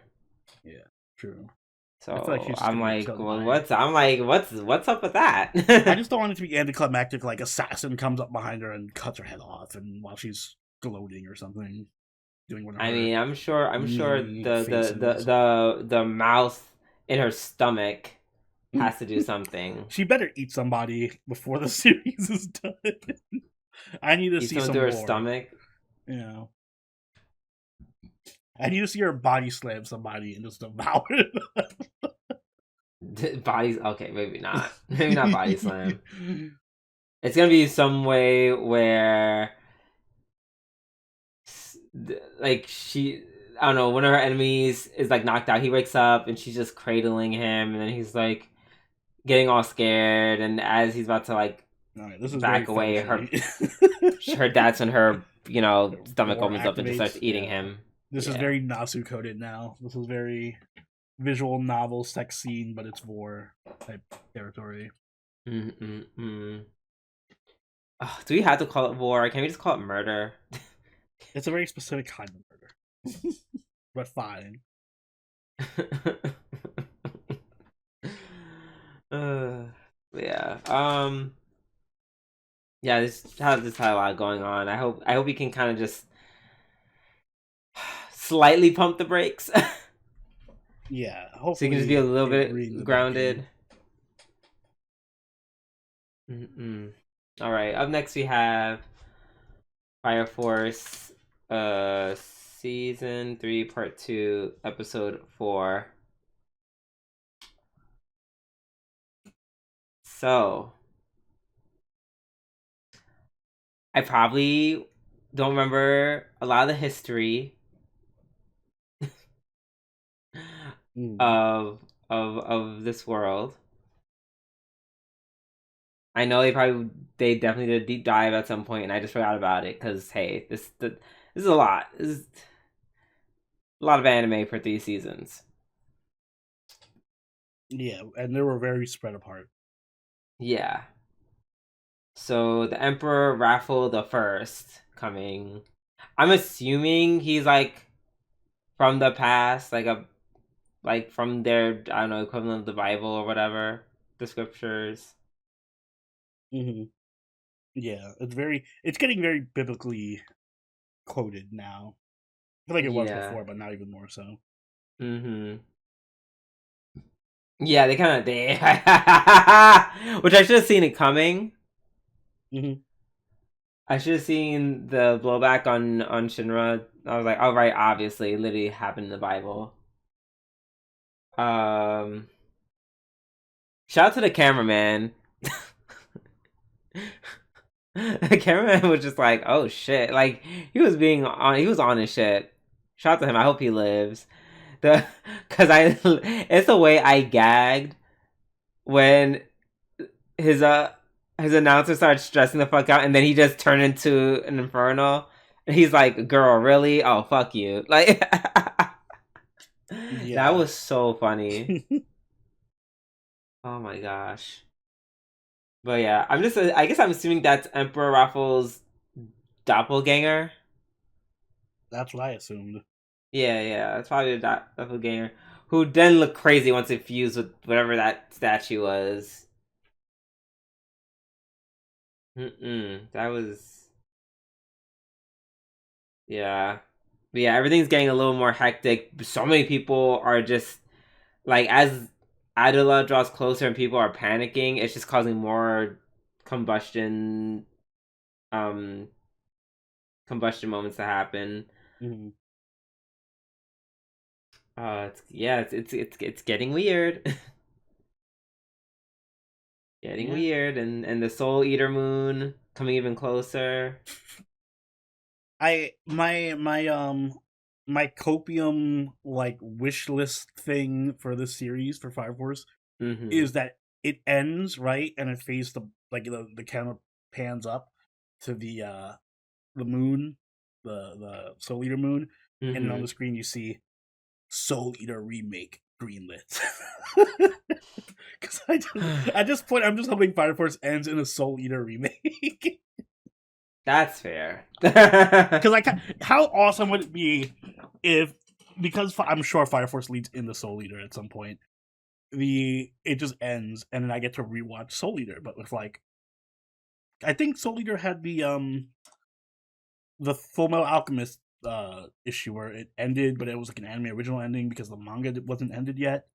S2: Yeah, true.
S1: So I'm like, what's up with that?
S2: I just don't want it to be anticlimactic. Like, assassin comes up behind her and cuts her head off, and while she's gloating or something, doing whatever.
S1: I mean, I'm sure the mouth in her stomach has to do something.
S2: She better eat somebody before the series is done. I need to see some more. Her
S1: stomach.
S2: Yeah. I need to see her body slam somebody and just devour
S1: it. Bodies, okay, maybe not. Maybe not body slam. It's gonna be some way where, like, I don't know, one of her enemies is like knocked out. He wakes up and she's just cradling him, and then he's like getting all scared. And as he's about to like
S2: All right, this is very
S1: back away,
S2: fetishy.
S1: her that's when her stomach
S2: War
S1: opens up and just starts
S2: activates.
S1: eating
S2: Yeah.
S1: him.
S2: This is very Nasu coded now. This is very visual novel sex scene, but it's vor type territory.
S1: Mm-mm-mm. Oh, do we have to call it war? Can we just call it murder?
S2: It's a very specific kind of murder, but fine.
S1: Yeah. Yeah. This had a lot going on. I hope we can kind of just slightly pump the brakes.
S2: Yeah. Hopefully,
S1: so you can just be a little bit grounded. All right. Up next, we have Fire Force, season 3, part 2, episode 4. So, I probably don't remember a lot of the history of this world. I know they definitely did a deep dive at some point, and I just forgot about it because hey, this is a lot. This is a lot of anime for 3 seasons.
S2: Yeah, and they were very spread apart.
S1: Yeah. So the Emperor Raffle the First coming. I'm assuming he's like from the past, like from their, I don't know, equivalent of the Bible or whatever, the scriptures.
S2: Mm-hmm. Yeah, it's getting very biblically quoted now. I feel like it was before, but not even more so.
S1: Mm-hmm. Yeah, they kind of which I should have seen it coming.
S2: Mm-hmm.
S1: I should have seen the blowback on Shinra. I was like, oh right, obviously, it literally happened in the Bible. Shout out to the cameraman. The cameraman was just like, oh shit, like he was on his shit. Shout out to him. I hope he lives. It's the way I gagged when his announcer started stressing the fuck out, and then he just turned into an inferno. And he's like, "Girl, really? Oh, fuck you!" Like, that was so funny. Oh my gosh. But yeah, I guess I'm assuming that's Emperor Raffles' doppelganger.
S2: That's what I assumed.
S1: Yeah, that's probably a doppelganger who then looked crazy once it fused with whatever that statue was. That was, yeah. But yeah, everything's getting a little more hectic. So many people are just like, as Adela draws closer and people are panicking, it's just causing more combustion um combustion moments to happen.
S2: Mm-hmm.
S1: It's getting weird. Getting weird, and the Soul Eater moon coming even closer.
S2: My copium like wish list thing for this series for Fire Force is that it ends right and it fades the the camera pans up to the moon, the Soul Eater moon, and on the screen you see Soul Eater remake greenlit. Because at this point I'm just hoping Fire Force ends in a Soul Eater remake.
S1: That's fair.
S2: Because like, how awesome would it be if, because I'm sure Fire Force leads in the Soul Eater at some point, it just ends and then I get to rewatch Soul Eater, but with like, I think Soul Eater had the Full Metal Alchemist issue where it ended, but it was like an anime original ending because the manga wasn't ended yet,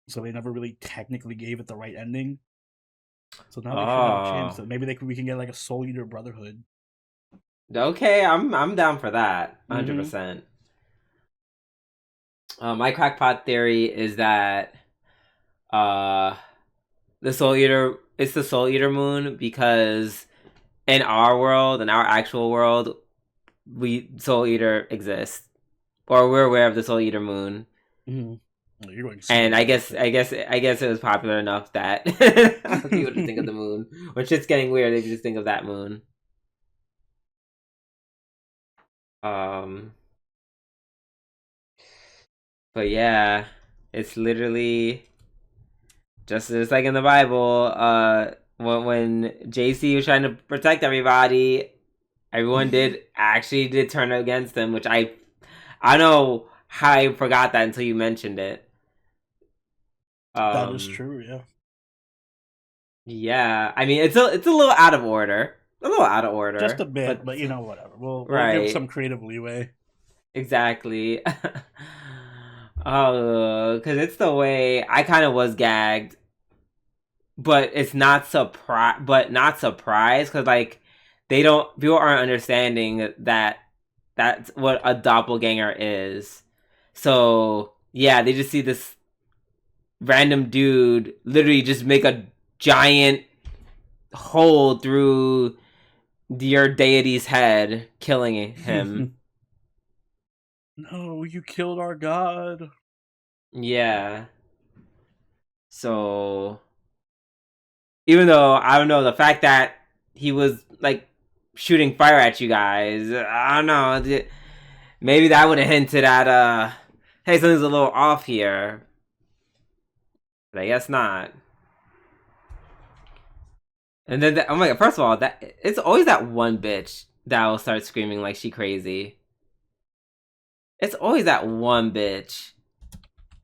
S2: so they never really technically gave it the right ending. So now they should have a chance that maybe we can get like a Soul Eater Brotherhood.
S1: Okay, I'm down for that. 100%. My crackpot theory is that the Soul Eater, it's the Soul Eater moon because in our world, in our actual world, Soul Eater exists. or we're aware of the Soul Eater moon.
S2: Mm-hmm. Well, you're going
S1: And I guess it was popular enough that people just think of the moon. When shit's getting weird, they just think of that moon. But yeah, it's literally just like in the Bible. When JC was trying to protect everybody, everyone did turn against him, which I don't know how I forgot that until you mentioned it.
S2: That is true, yeah.
S1: Yeah, I mean it's a little out of order. A little out of order.
S2: Just a bit, but you know, whatever. We'll give some creative leeway.
S1: Exactly. Oh, because it's the way I kind of was gagged, but it's not surprised because like people aren't understanding that that's what a doppelganger is. So yeah, they just see this random dude literally just make a giant hole through your deity's head, killing him.
S2: No, you killed our god.
S1: Yeah. So even though I don't know, the fact that he was like shooting fire at you guys, I don't know. Maybe that would have hinted at hey, something's a little off here. But I guess not. And then, oh my god! First of all, that it's always that one bitch that will start screaming like she crazy. It's always that one bitch,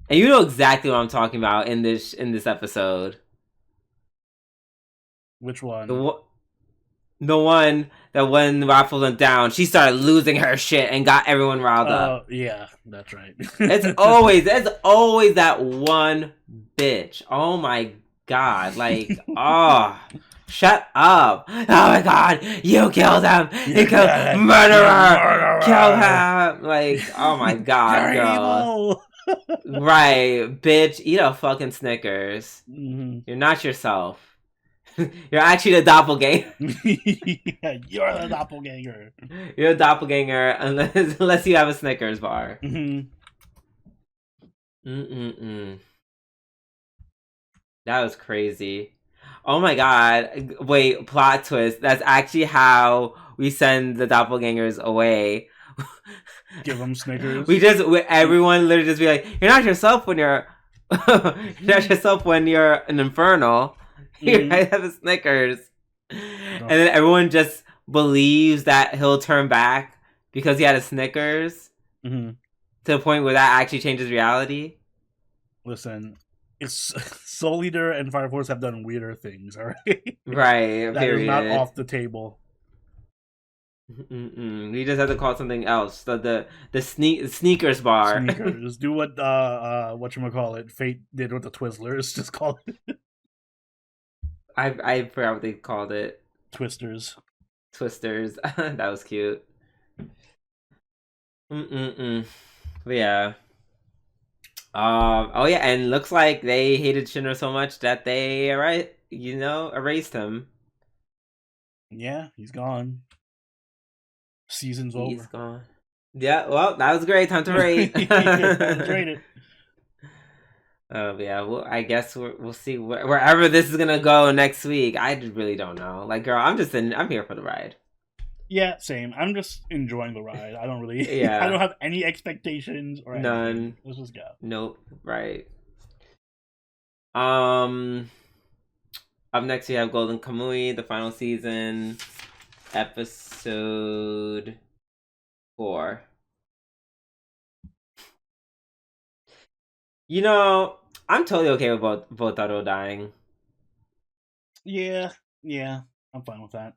S1: and you know exactly what I'm talking about in this episode.
S2: Which one?
S1: The one that when Raffles went down, she started losing her shit and got everyone riled up.
S2: Yeah, that's right.
S1: it's always that one bitch. Oh my god! Like, oh. Shut up! Oh my god! You killed him! You killed murderer! Kill him! Like, oh my god, girl. Right, bitch, eat a fucking Snickers.
S2: Mm-hmm.
S1: You're not yourself. You're actually the doppelganger.
S2: Yeah, you're the doppelganger.
S1: You're a doppelganger unless you have a Snickers bar.
S2: Mm-hmm.
S1: That was crazy. Oh my god. Wait, plot twist. That's actually how we send the doppelgangers away.
S2: Give them Snickers.
S1: Everyone literally just be like, you're not yourself when you're an infernal. You have a Snickers. And then everyone just believes that he'll turn back because he had a Snickers.
S2: Mm-hmm.
S1: To the point where that actually changes reality.
S2: Listen, it's Soul Eater and Fire Force have done weirder things, alright?
S1: Right,
S2: that is not off the table.
S1: We just have to call it something else. The sneakers bar.
S2: Sneakers. Do what whatchamacallit, Fate did with the Twizzlers. Just call it.
S1: I forgot what they called it.
S2: Twisters.
S1: That was cute. But yeah. Oh yeah, and looks like they hated Shinra so much that they erased him.
S2: Yeah, he's gone. Season's over.
S1: He's gone. Yeah, well, that was great. Time to rate.
S2: Rate it.
S1: Yeah, well, I guess we'll see wherever this is gonna go next week. I really don't know. Like, girl, I'm here for the ride.
S2: Yeah, same. I'm just enjoying the ride. I don't really. Yeah. I don't have any expectations or anything.
S1: None.
S2: Let's just go.
S1: Nope. Right. Up next we have Golden Kamuy, the final season, episode 4. You know, I'm totally okay with Botaro dying.
S2: Yeah, I'm fine with that.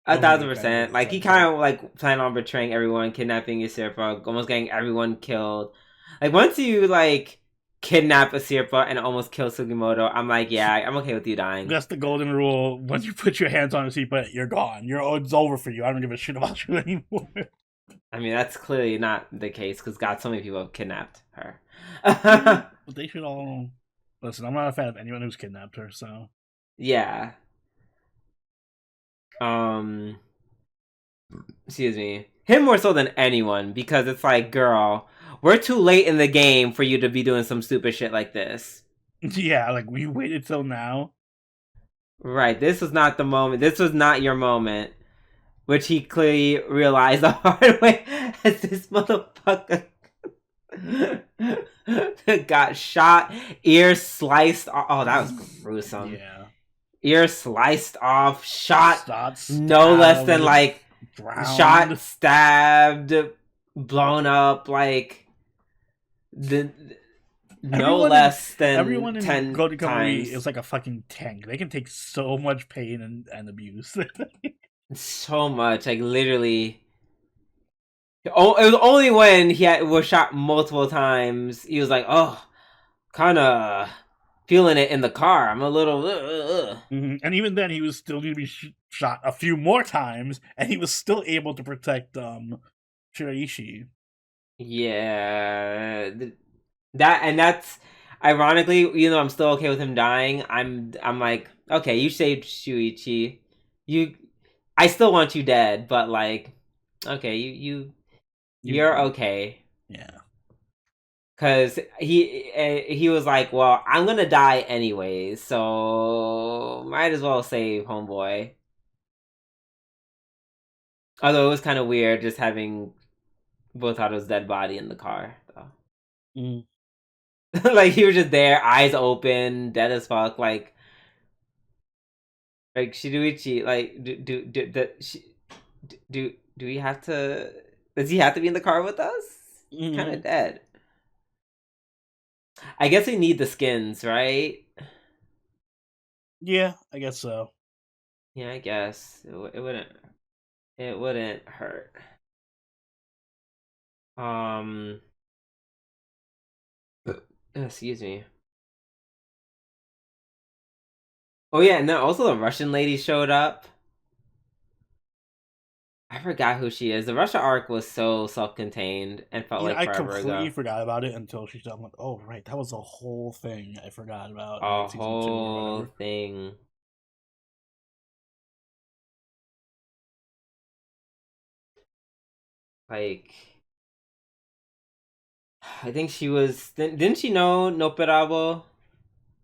S1: 1,000%. Like, he kind of like planned on betraying everyone, kidnapping Isirpa, almost getting everyone killed. Like, once you like kidnap Isirpa and almost kill Sugimoto, I'm like, yeah, I'm okay with you dying.
S2: That's the golden rule. Once you put your hands on Isirpa, you're gone. It's over for you. I don't give a shit about you anymore.
S1: I mean, that's clearly not the case because God, so many people have kidnapped her.
S2: But they should all listen. I'm not a fan of anyone who's kidnapped her. So
S1: yeah. Excuse me. Him more so than anyone because it's like, girl, we're too late in the game for you to be doing some stupid shit like this.
S2: Yeah, like we waited till now.
S1: Right, this was not the moment. This was not your moment. Which he clearly realized the hard way as this motherfucker got shot, ear sliced off. Oh, that was gruesome.
S2: Yeah.
S1: Ear sliced off, shot, no
S2: stabbed,
S1: less than like
S2: drowned.
S1: shot, stabbed, blown up, like no less than
S2: everyone
S1: 10
S2: in Golden Kamuy
S1: times.
S2: is like a fucking tank. They can take so much pain and abuse.
S1: So much, like literally. Oh, it was only when was shot multiple times. He was like, "Oh, kind of feeling it in the car. I'm a little."
S2: Mm-hmm. And even then, he was still going to be shot a few more times, and he was still able to protect Shiraishi.
S1: Yeah, that's ironically, you know, I'm still okay with him dying. I'm like, okay, you saved Shuichi. I still want you dead, but like, okay, you're okay.
S2: Yeah.
S1: Cause he was like, well, I'm gonna die anyways, so might as well save homeboy. Although it was kind of weird just having Botaro's dead body in the car.
S2: Mm.
S1: Like he was just there, eyes open, dead as fuck. Like Shiduichi, like do we have to? Does he have to be in the car with us?
S2: Mm-hmm.
S1: Kind of dead. I guess we need the skins, right?
S2: Yeah, I guess so.
S1: Yeah, I guess it wouldn't hurt. Excuse me. Oh yeah, and then also the Russian lady showed up. I forgot who she is. The Russia arc was so self-contained and felt like forever ago.
S2: I completely forgot about it until she said, "I'm like, oh right, that was a whole thing I forgot about."
S1: A whole thing. Like, I think she was. Didn't she know Noperabo?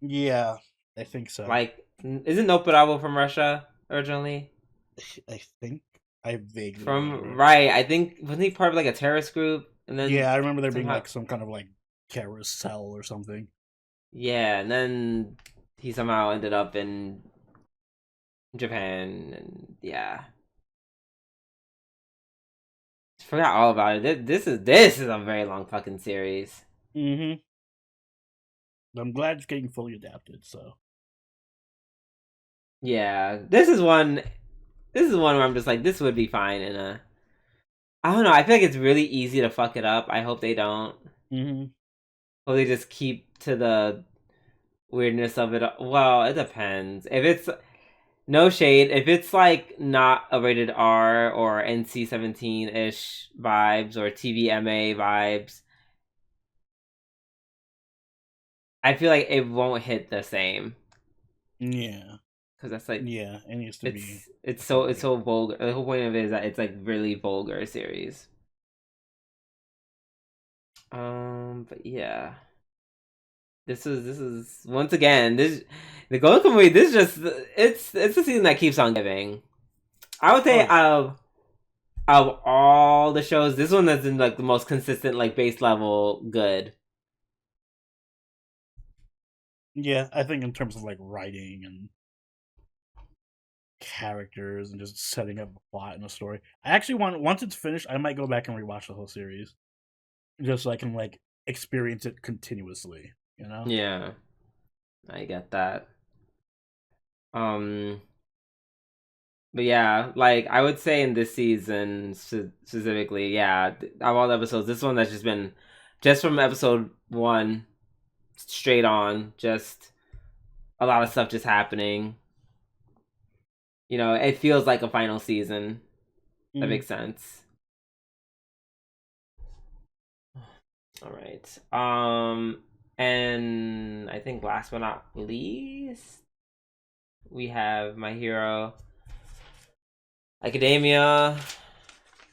S2: Yeah, I think so.
S1: Like, isn't Noperabo from Russia originally?
S2: I think I vaguely
S1: remember. Right. I think wasn't he part of like a terrorist group? And then
S2: yeah, I remember there being like some kind of like carousel or something.
S1: Yeah, and then he somehow ended up in Japan, and yeah. Forgot all about it. This is a very long fucking series.
S2: Mm-hmm. I'm glad it's getting fully adapted. So
S1: yeah, this is one where I'm just like, this would be fine in a. I don't know. I feel like it's really easy to fuck it up. I hope they don't.
S2: Mm-hmm.
S1: Hope they just keep to the weirdness of it. Well, it depends. If it's no shade, if it's like not a rated R or NC-17 ish vibes or TVMA vibes, I feel like it won't hit the same.
S2: Yeah,
S1: because that's like
S2: yeah, it needs to be.
S1: It's so vulgar. The whole point of it is that it's like really vulgar series. But yeah. This is once again the Golden Kamuy. This is just it's a season that keeps on giving. I would say of all the shows, this one has been like the most consistent, like base level good.
S2: Yeah, I think in terms of like writing and characters and just setting up a plot and a story. I actually once it's finished, I might go back and rewatch the whole series, just so I can like experience it continuously. You know?
S1: Yeah, I get that. But yeah, like I would say in this season specifically, yeah, of all the episodes, this one that's just been just from episode 1 straight on, just a lot of stuff just happening. You know, it feels like a final season. That makes sense. All right. And I think last but not least, we have My Hero Academia,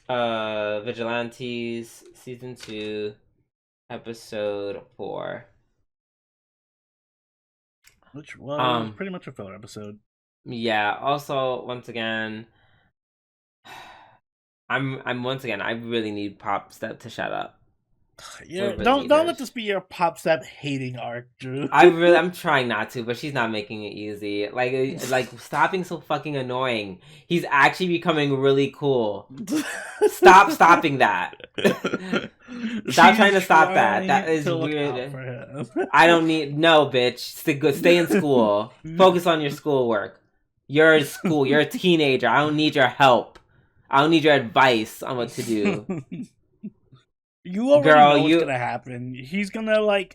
S1: Vigilantes season 2. episode 4.
S2: Which was pretty much a filler episode.
S1: Yeah. Also, once again, I'm once again. I really need Pop Step to shut up.
S2: Yeah, don't let this be your Pop Step hating arc, Drew.
S1: I'm trying not to, but she's not making it easy. Like stop being so fucking annoying. He's actually becoming really cool. Stop stopping that. Stop trying to stop that. That is weird. I don't need no, bitch. Stay in school. Focus on your schoolwork. You're in school. You're a teenager. I don't need your help. I don't need your advice on what to do.
S2: You already know what's gonna happen. He's gonna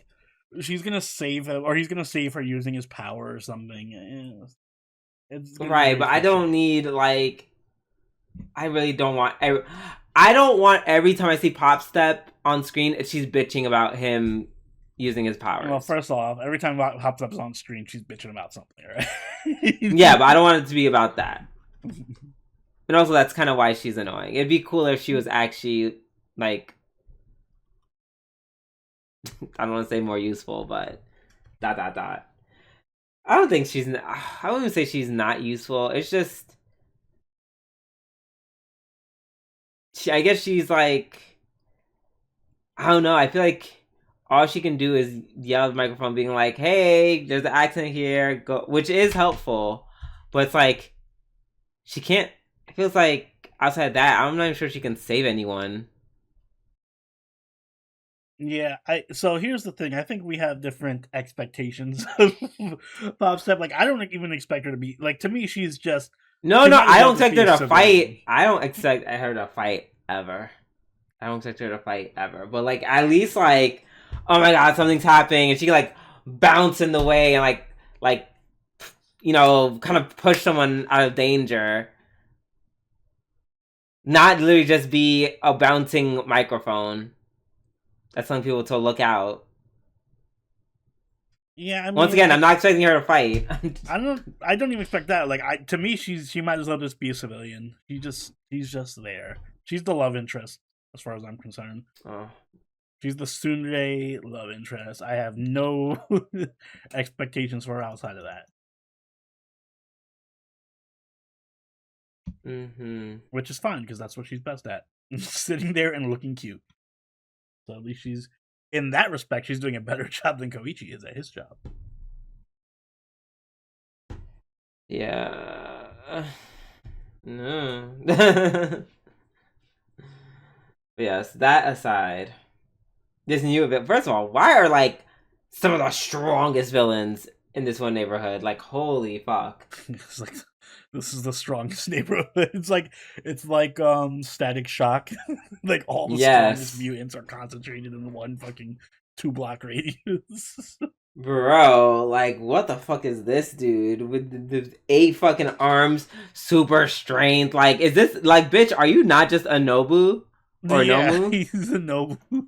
S2: she's gonna save him, or he's gonna save her using his power or something.
S1: Right, but I don't need I really don't want. I don't want every time I see Pop Step on screen, she's bitching about him using his powers.
S2: Well, first off, every time Pop Step's on screen, she's bitching about something, right?
S1: Yeah, but I don't want it to be about that. And also, that's kind of why she's annoying. It'd be cooler if she was actually I don't want to say more useful, but ... I don't think she's... I wouldn't even say she's not useful. It's just... I guess she's I don't know. I feel like all she can do is yell at the microphone being like, hey, there's an accident here, go, which is helpful. But it's she can't... It feels like outside that, I'm not even sure she can save anyone.
S2: Yeah, so here's the thing. I think we have different expectations of Pop Step. I don't even expect her to be to me. She's just
S1: no. I don't expect her to fight. I don't expect her to fight ever. I don't expect her to fight ever. But at least oh my god, something's happening, and she can bounce in the way and kind of push someone out of danger. Not literally just be a bouncing microphone. That's telling people to look out.
S2: Yeah, I mean,
S1: once again, I'm not expecting her to fight.
S2: I don't even expect that. To me, she might as well just be a civilian. She's just there. She's the love interest, as far as I'm concerned.
S1: Oh.
S2: She's the tsundere love interest. I have no expectations for her outside of that.
S1: Mm-hmm.
S2: Which is fine, because that's what she's best at. Sitting there and looking cute. So at least in that respect, she's doing a better job than Koichi is at his job.
S1: Yeah. No. Yes, that aside, this new event. First of all, why are some of the strongest villains in this one neighborhood? Holy fuck!
S2: It's this is the strongest neighborhood. It's like Static Shock. All the strongest mutants are concentrated in one fucking 2-block radius.
S1: Bro, what the fuck is this dude with the 8 fucking arms, super strength? Is this bitch? Are you not just a Nobu or Nomu?
S2: He's a Nobu.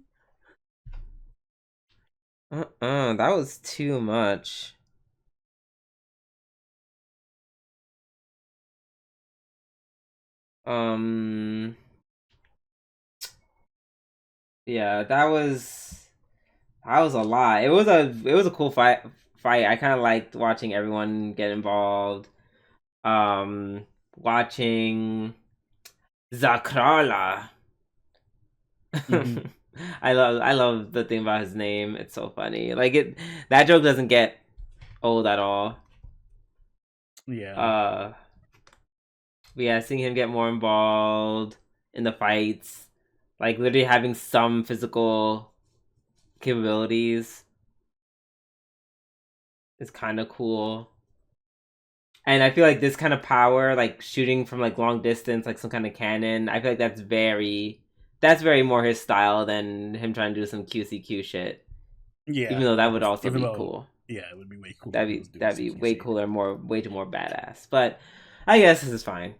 S1: That was too much. Yeah, that was a lot. It was a cool fight. I kind of liked watching everyone get involved. Watching Zakrala. Mm-hmm. I love the thing about his name. It's so funny. That joke doesn't get old at all.
S2: Yeah.
S1: But yeah, seeing him get more involved in the fights, literally having some physical capabilities is kind of cool. And I feel like this kind of power, shooting from long distance, some kind of cannon, I feel like that's very more his style than him trying to do some QCQ shit.
S2: Yeah.
S1: Even though that would also be cool.
S2: Yeah, it would be way cooler.
S1: That'd be way cooler, way more badass. But I guess this is fine.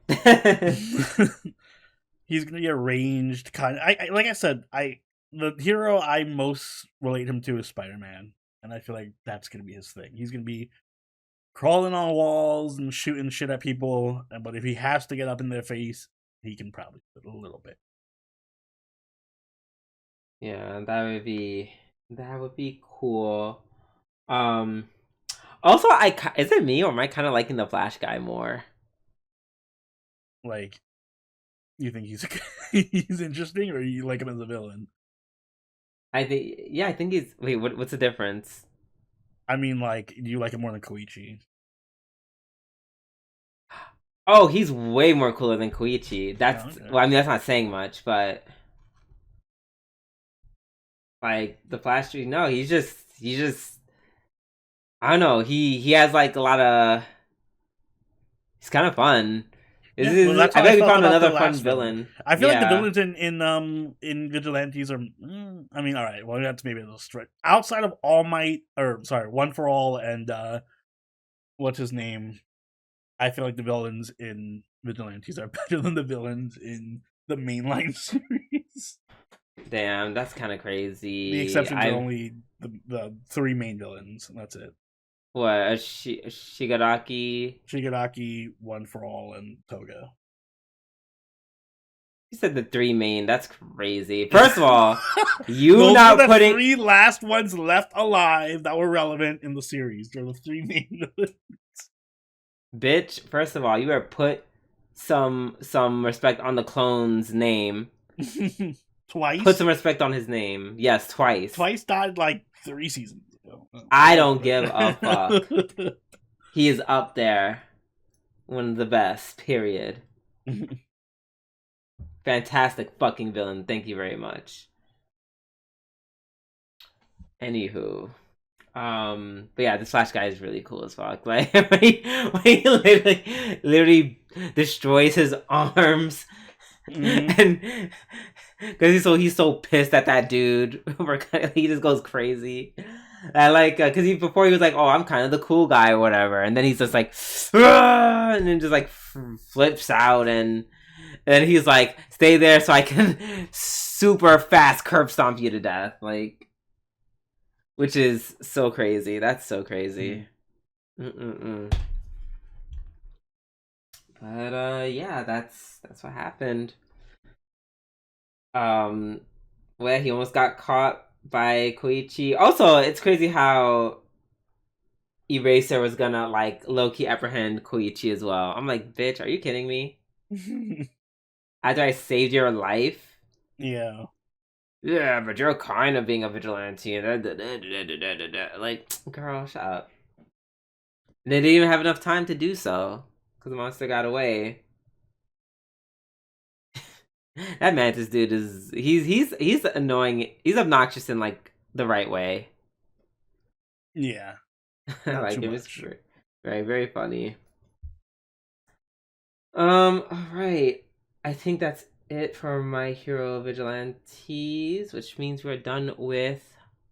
S2: He's gonna be a ranged kind. Like I said, the hero I most relate him to is Spider-Man, and I feel like that's gonna be his thing. He's gonna be crawling on walls and shooting shit at people, but if he has to get up in their face, he can probably do it a little bit.
S1: Yeah, that would be cool. Um, Also, is it me or am I kind of liking the Flash guy more?
S2: Like, you think he's he's interesting, or you like him as a villain?
S1: I think he's. Wait, what's the difference?
S2: I mean, like, do you like him more than Koichi?
S1: Oh, he's way more cooler than Koichi.
S2: Oh, okay.
S1: Well, I mean, that's not saying much, but like the Flash dude, no, he's just. I don't know. He has like a lot of. He's kind of fun.
S2: Yeah, well, that's
S1: I
S2: how I
S1: bet we
S2: felt
S1: found
S2: about the
S1: another fun
S2: last film.
S1: villain.
S2: I feel like the
S1: Yeah,
S2: villains in Vigilantes are. I mean, all right. Well, that's maybe a little strict. Outside of All Might, or sorry, One for All, and what's his name? I feel like the villains in Vigilantes are better than the villains in the mainline series.
S1: damn, that's kind of
S2: The
S1: crazy.
S2: exceptions are only the three main villains, and that's it.
S1: Shigaraki.
S2: Shigaraki, One for All, and Toga.
S1: You said the three main. That's crazy. First of all, you
S2: Those were
S1: not
S2: the
S1: putting
S2: three last ones left alive that were relevant in the series. They're the three main villains.
S1: bitch. First of all, you better put some respect on the clone's name. Put
S2: Twice?
S1: some respect on his name. Yes, twice.
S2: Twice died like 3 seasons ago.
S1: I don't give a fuck. He is up there. One of the best. Period. Fantastic fucking villain. Thank you very much. Anywho. But yeah, this Flash guy is really cool as fuck. Like when he literally destroys his arms, and because he's so pissed at that dude, he just goes crazy. I like because before he was like, oh, I'm kind of the cool guy or whatever, and then he's just like, "Ah!" And then just like flips out, and then he's like, stay there so I can super fast curb stomp you to death, like. Which is so crazy. That's so crazy. Mm-mm-mm. But yeah, that's what happened. Um, well, he almost got caught by Koichi. Also, it's crazy how Eraser was gonna like low key apprehend Koichi as well. I'm like, bitch, are you kidding me? After I saved your life.
S2: Yeah.
S1: Yeah, but you're kind of being a vigilante. Like, girl, shut up. They didn't even have enough time to do so because the monster got away. That Mantis dude is he's annoying. He's obnoxious in like the right way.
S2: Yeah.
S1: I
S2: Not
S1: like
S2: too
S1: him. It's
S2: much.
S1: very very funny. All right. I think that's it for My Hero Vigilantes, which means we're done with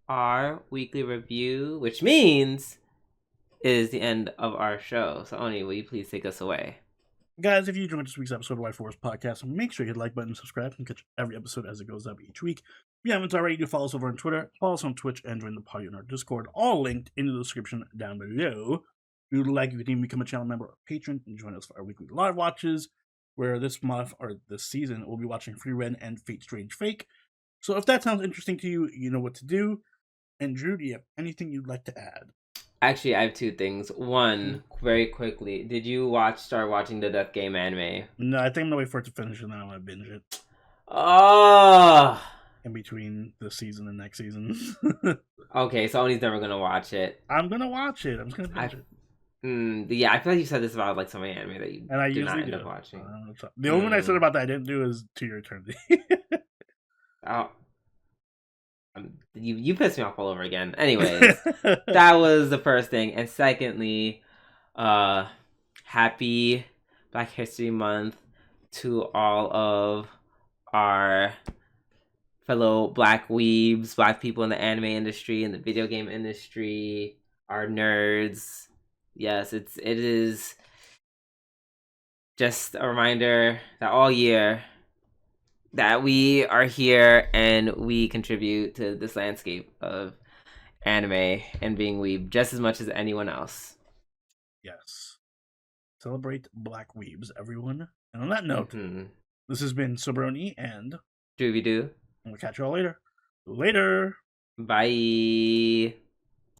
S1: our weekly review, which means it is the end of our show. So Oni, will you please take us away?
S2: Guys, if you enjoyed this week's episode of Waifu podcast, make sure you hit the like button and subscribe and catch every episode as it goes up each week. If you haven't already, do follow us over on Twitter, follow us on Twitch, and join the party on our Discord, all linked in the description down below. If you'd like, you can even become a channel member or patron and join us for our weekly live watches, where this month, or this season, we'll be watching Frieren and Fate Strange Fake. So if that sounds interesting to you, you know what to do. And Drew, do you have anything you'd like to add?
S1: Actually, I have two things. One, very quickly, did you start watching the Death Game anime?
S2: No, I think I'm gonna wait for it to finish and then I'm gonna binge it.
S1: Oh,
S2: In between this season and next season.
S1: okay. So Oni's never gonna watch it.
S2: I'm gonna watch it. I'm just gonna binge it.
S1: Yeah, I feel like you said this about like so many anime that you
S2: And I
S1: do
S2: usually
S1: not end
S2: do.
S1: up watching.
S2: The only one I said about that I didn't do is To Your Eternity.
S1: Oh, you pissed me off all over again. Anyways, that was the first thing, and secondly, happy Black History Month to all of our fellow Black weebs, Black people in the anime industry, in the video game industry, our nerds. Yes, it is just a reminder that all year that we are here and we contribute to this landscape of anime and being weeb just as much as anyone else.
S2: Yes. Celebrate Black Weebs, everyone. And on that note, this has been Sobroni and
S1: Doobie doo.
S2: we'll catch you all later. Later.
S1: Bye.